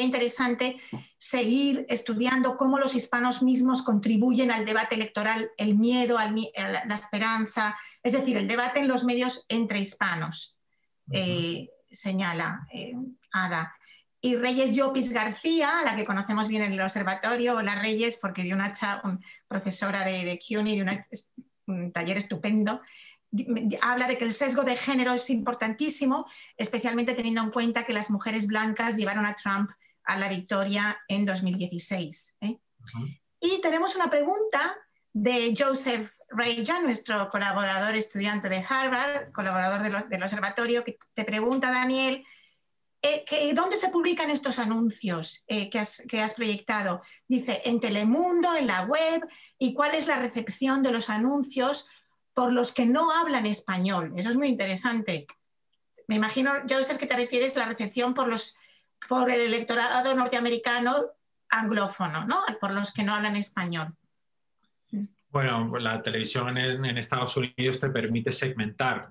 interesante seguir estudiando cómo los hispanos mismos contribuyen al debate electoral, el miedo, la esperanza, es decir, el debate en los medios entre hispanos, señala Ada. Y Reyes Llopis García, a la que conocemos bien en el observatorio, hola Reyes, porque dio una profesora de CUNY, de un taller estupendo, habla de que el sesgo de género es importantísimo, especialmente teniendo en cuenta que las mujeres blancas llevaron a Trump a la victoria en 2016. Y tenemos una pregunta de Joseph Reja, nuestro colaborador estudiante de Harvard, colaborador del observatorio, que te pregunta, Daniel, ¿dónde se publican estos anuncios que has proyectado? Dice, en Telemundo, en la web, ¿y cuál es la recepción de los anuncios por los que no hablan español? Eso es muy interesante. Me imagino, Joseph, que te refieres a la recepción por el electorado norteamericano anglófono, ¿no? Por los que no hablan español. Bueno, la televisión en Estados Unidos te permite segmentar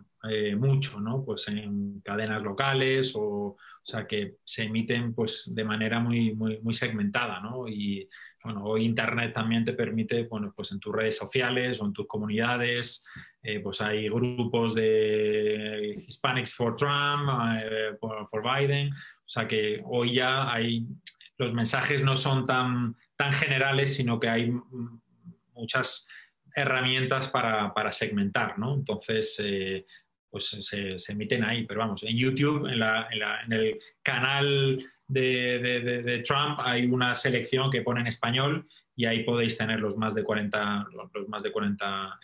mucho, ¿no? Pues en cadenas locales o sea, que se emiten pues de manera muy segmentada, ¿no? Y bueno, hoy Internet también te permite, bueno, pues en tus redes sociales o en tus comunidades, pues hay grupos de Hispanics for Trump, for Biden, o sea que hoy ya los mensajes no son tan generales, sino que hay muchas herramientas para segmentar, ¿no? Entonces, pues se emiten ahí, pero vamos, en YouTube, en el canal de Trump hay una selección que pone en español y ahí podéis tener los más de 40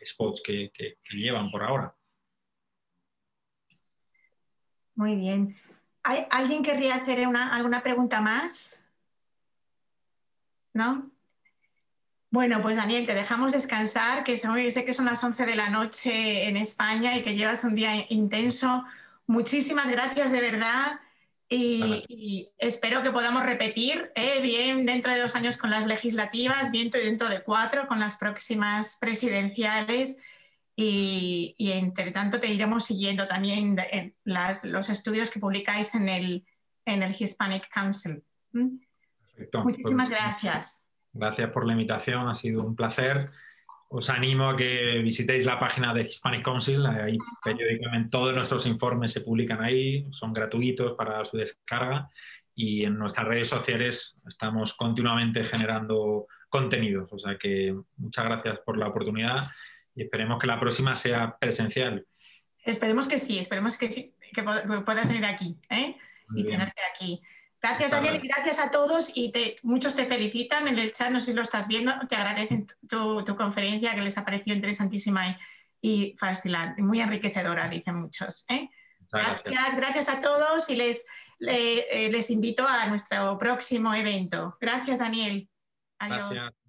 spots que llevan por ahora. Muy bien. ¿Alguien querría hacer alguna pregunta más? ¿No? Bueno, pues Daniel, te dejamos descansar, que sé que son las 11 de la noche en España y que llevas un día intenso. Muchísimas gracias de verdad y espero que podamos repetir, bien dentro de 2 años con las legislativas, bien dentro de 4 con las próximas presidenciales y entre tanto te iremos siguiendo también los estudios que publicáis en el Hispanic Council. Perfecto. Muchísimas gracias. Gracias por la invitación, ha sido un placer. Os animo a que visitéis la página de Hispanic Council, ahí periódicamente todos nuestros informes se publican ahí, son gratuitos para su descarga y en nuestras redes sociales estamos continuamente generando contenidos, o sea que muchas gracias por la oportunidad y esperemos que la próxima sea presencial. Esperemos que sí, que puedas venir aquí y tenerte aquí. Gracias, Daniel, y gracias a todos y muchos te felicitan en el chat, no sé si lo estás viendo, te agradecen tu conferencia que les ha parecido interesantísima y fascinante, muy enriquecedora, dicen muchos. Gracias a todos y les invito a nuestro próximo evento. Gracias, Daniel. Adiós. Gracias.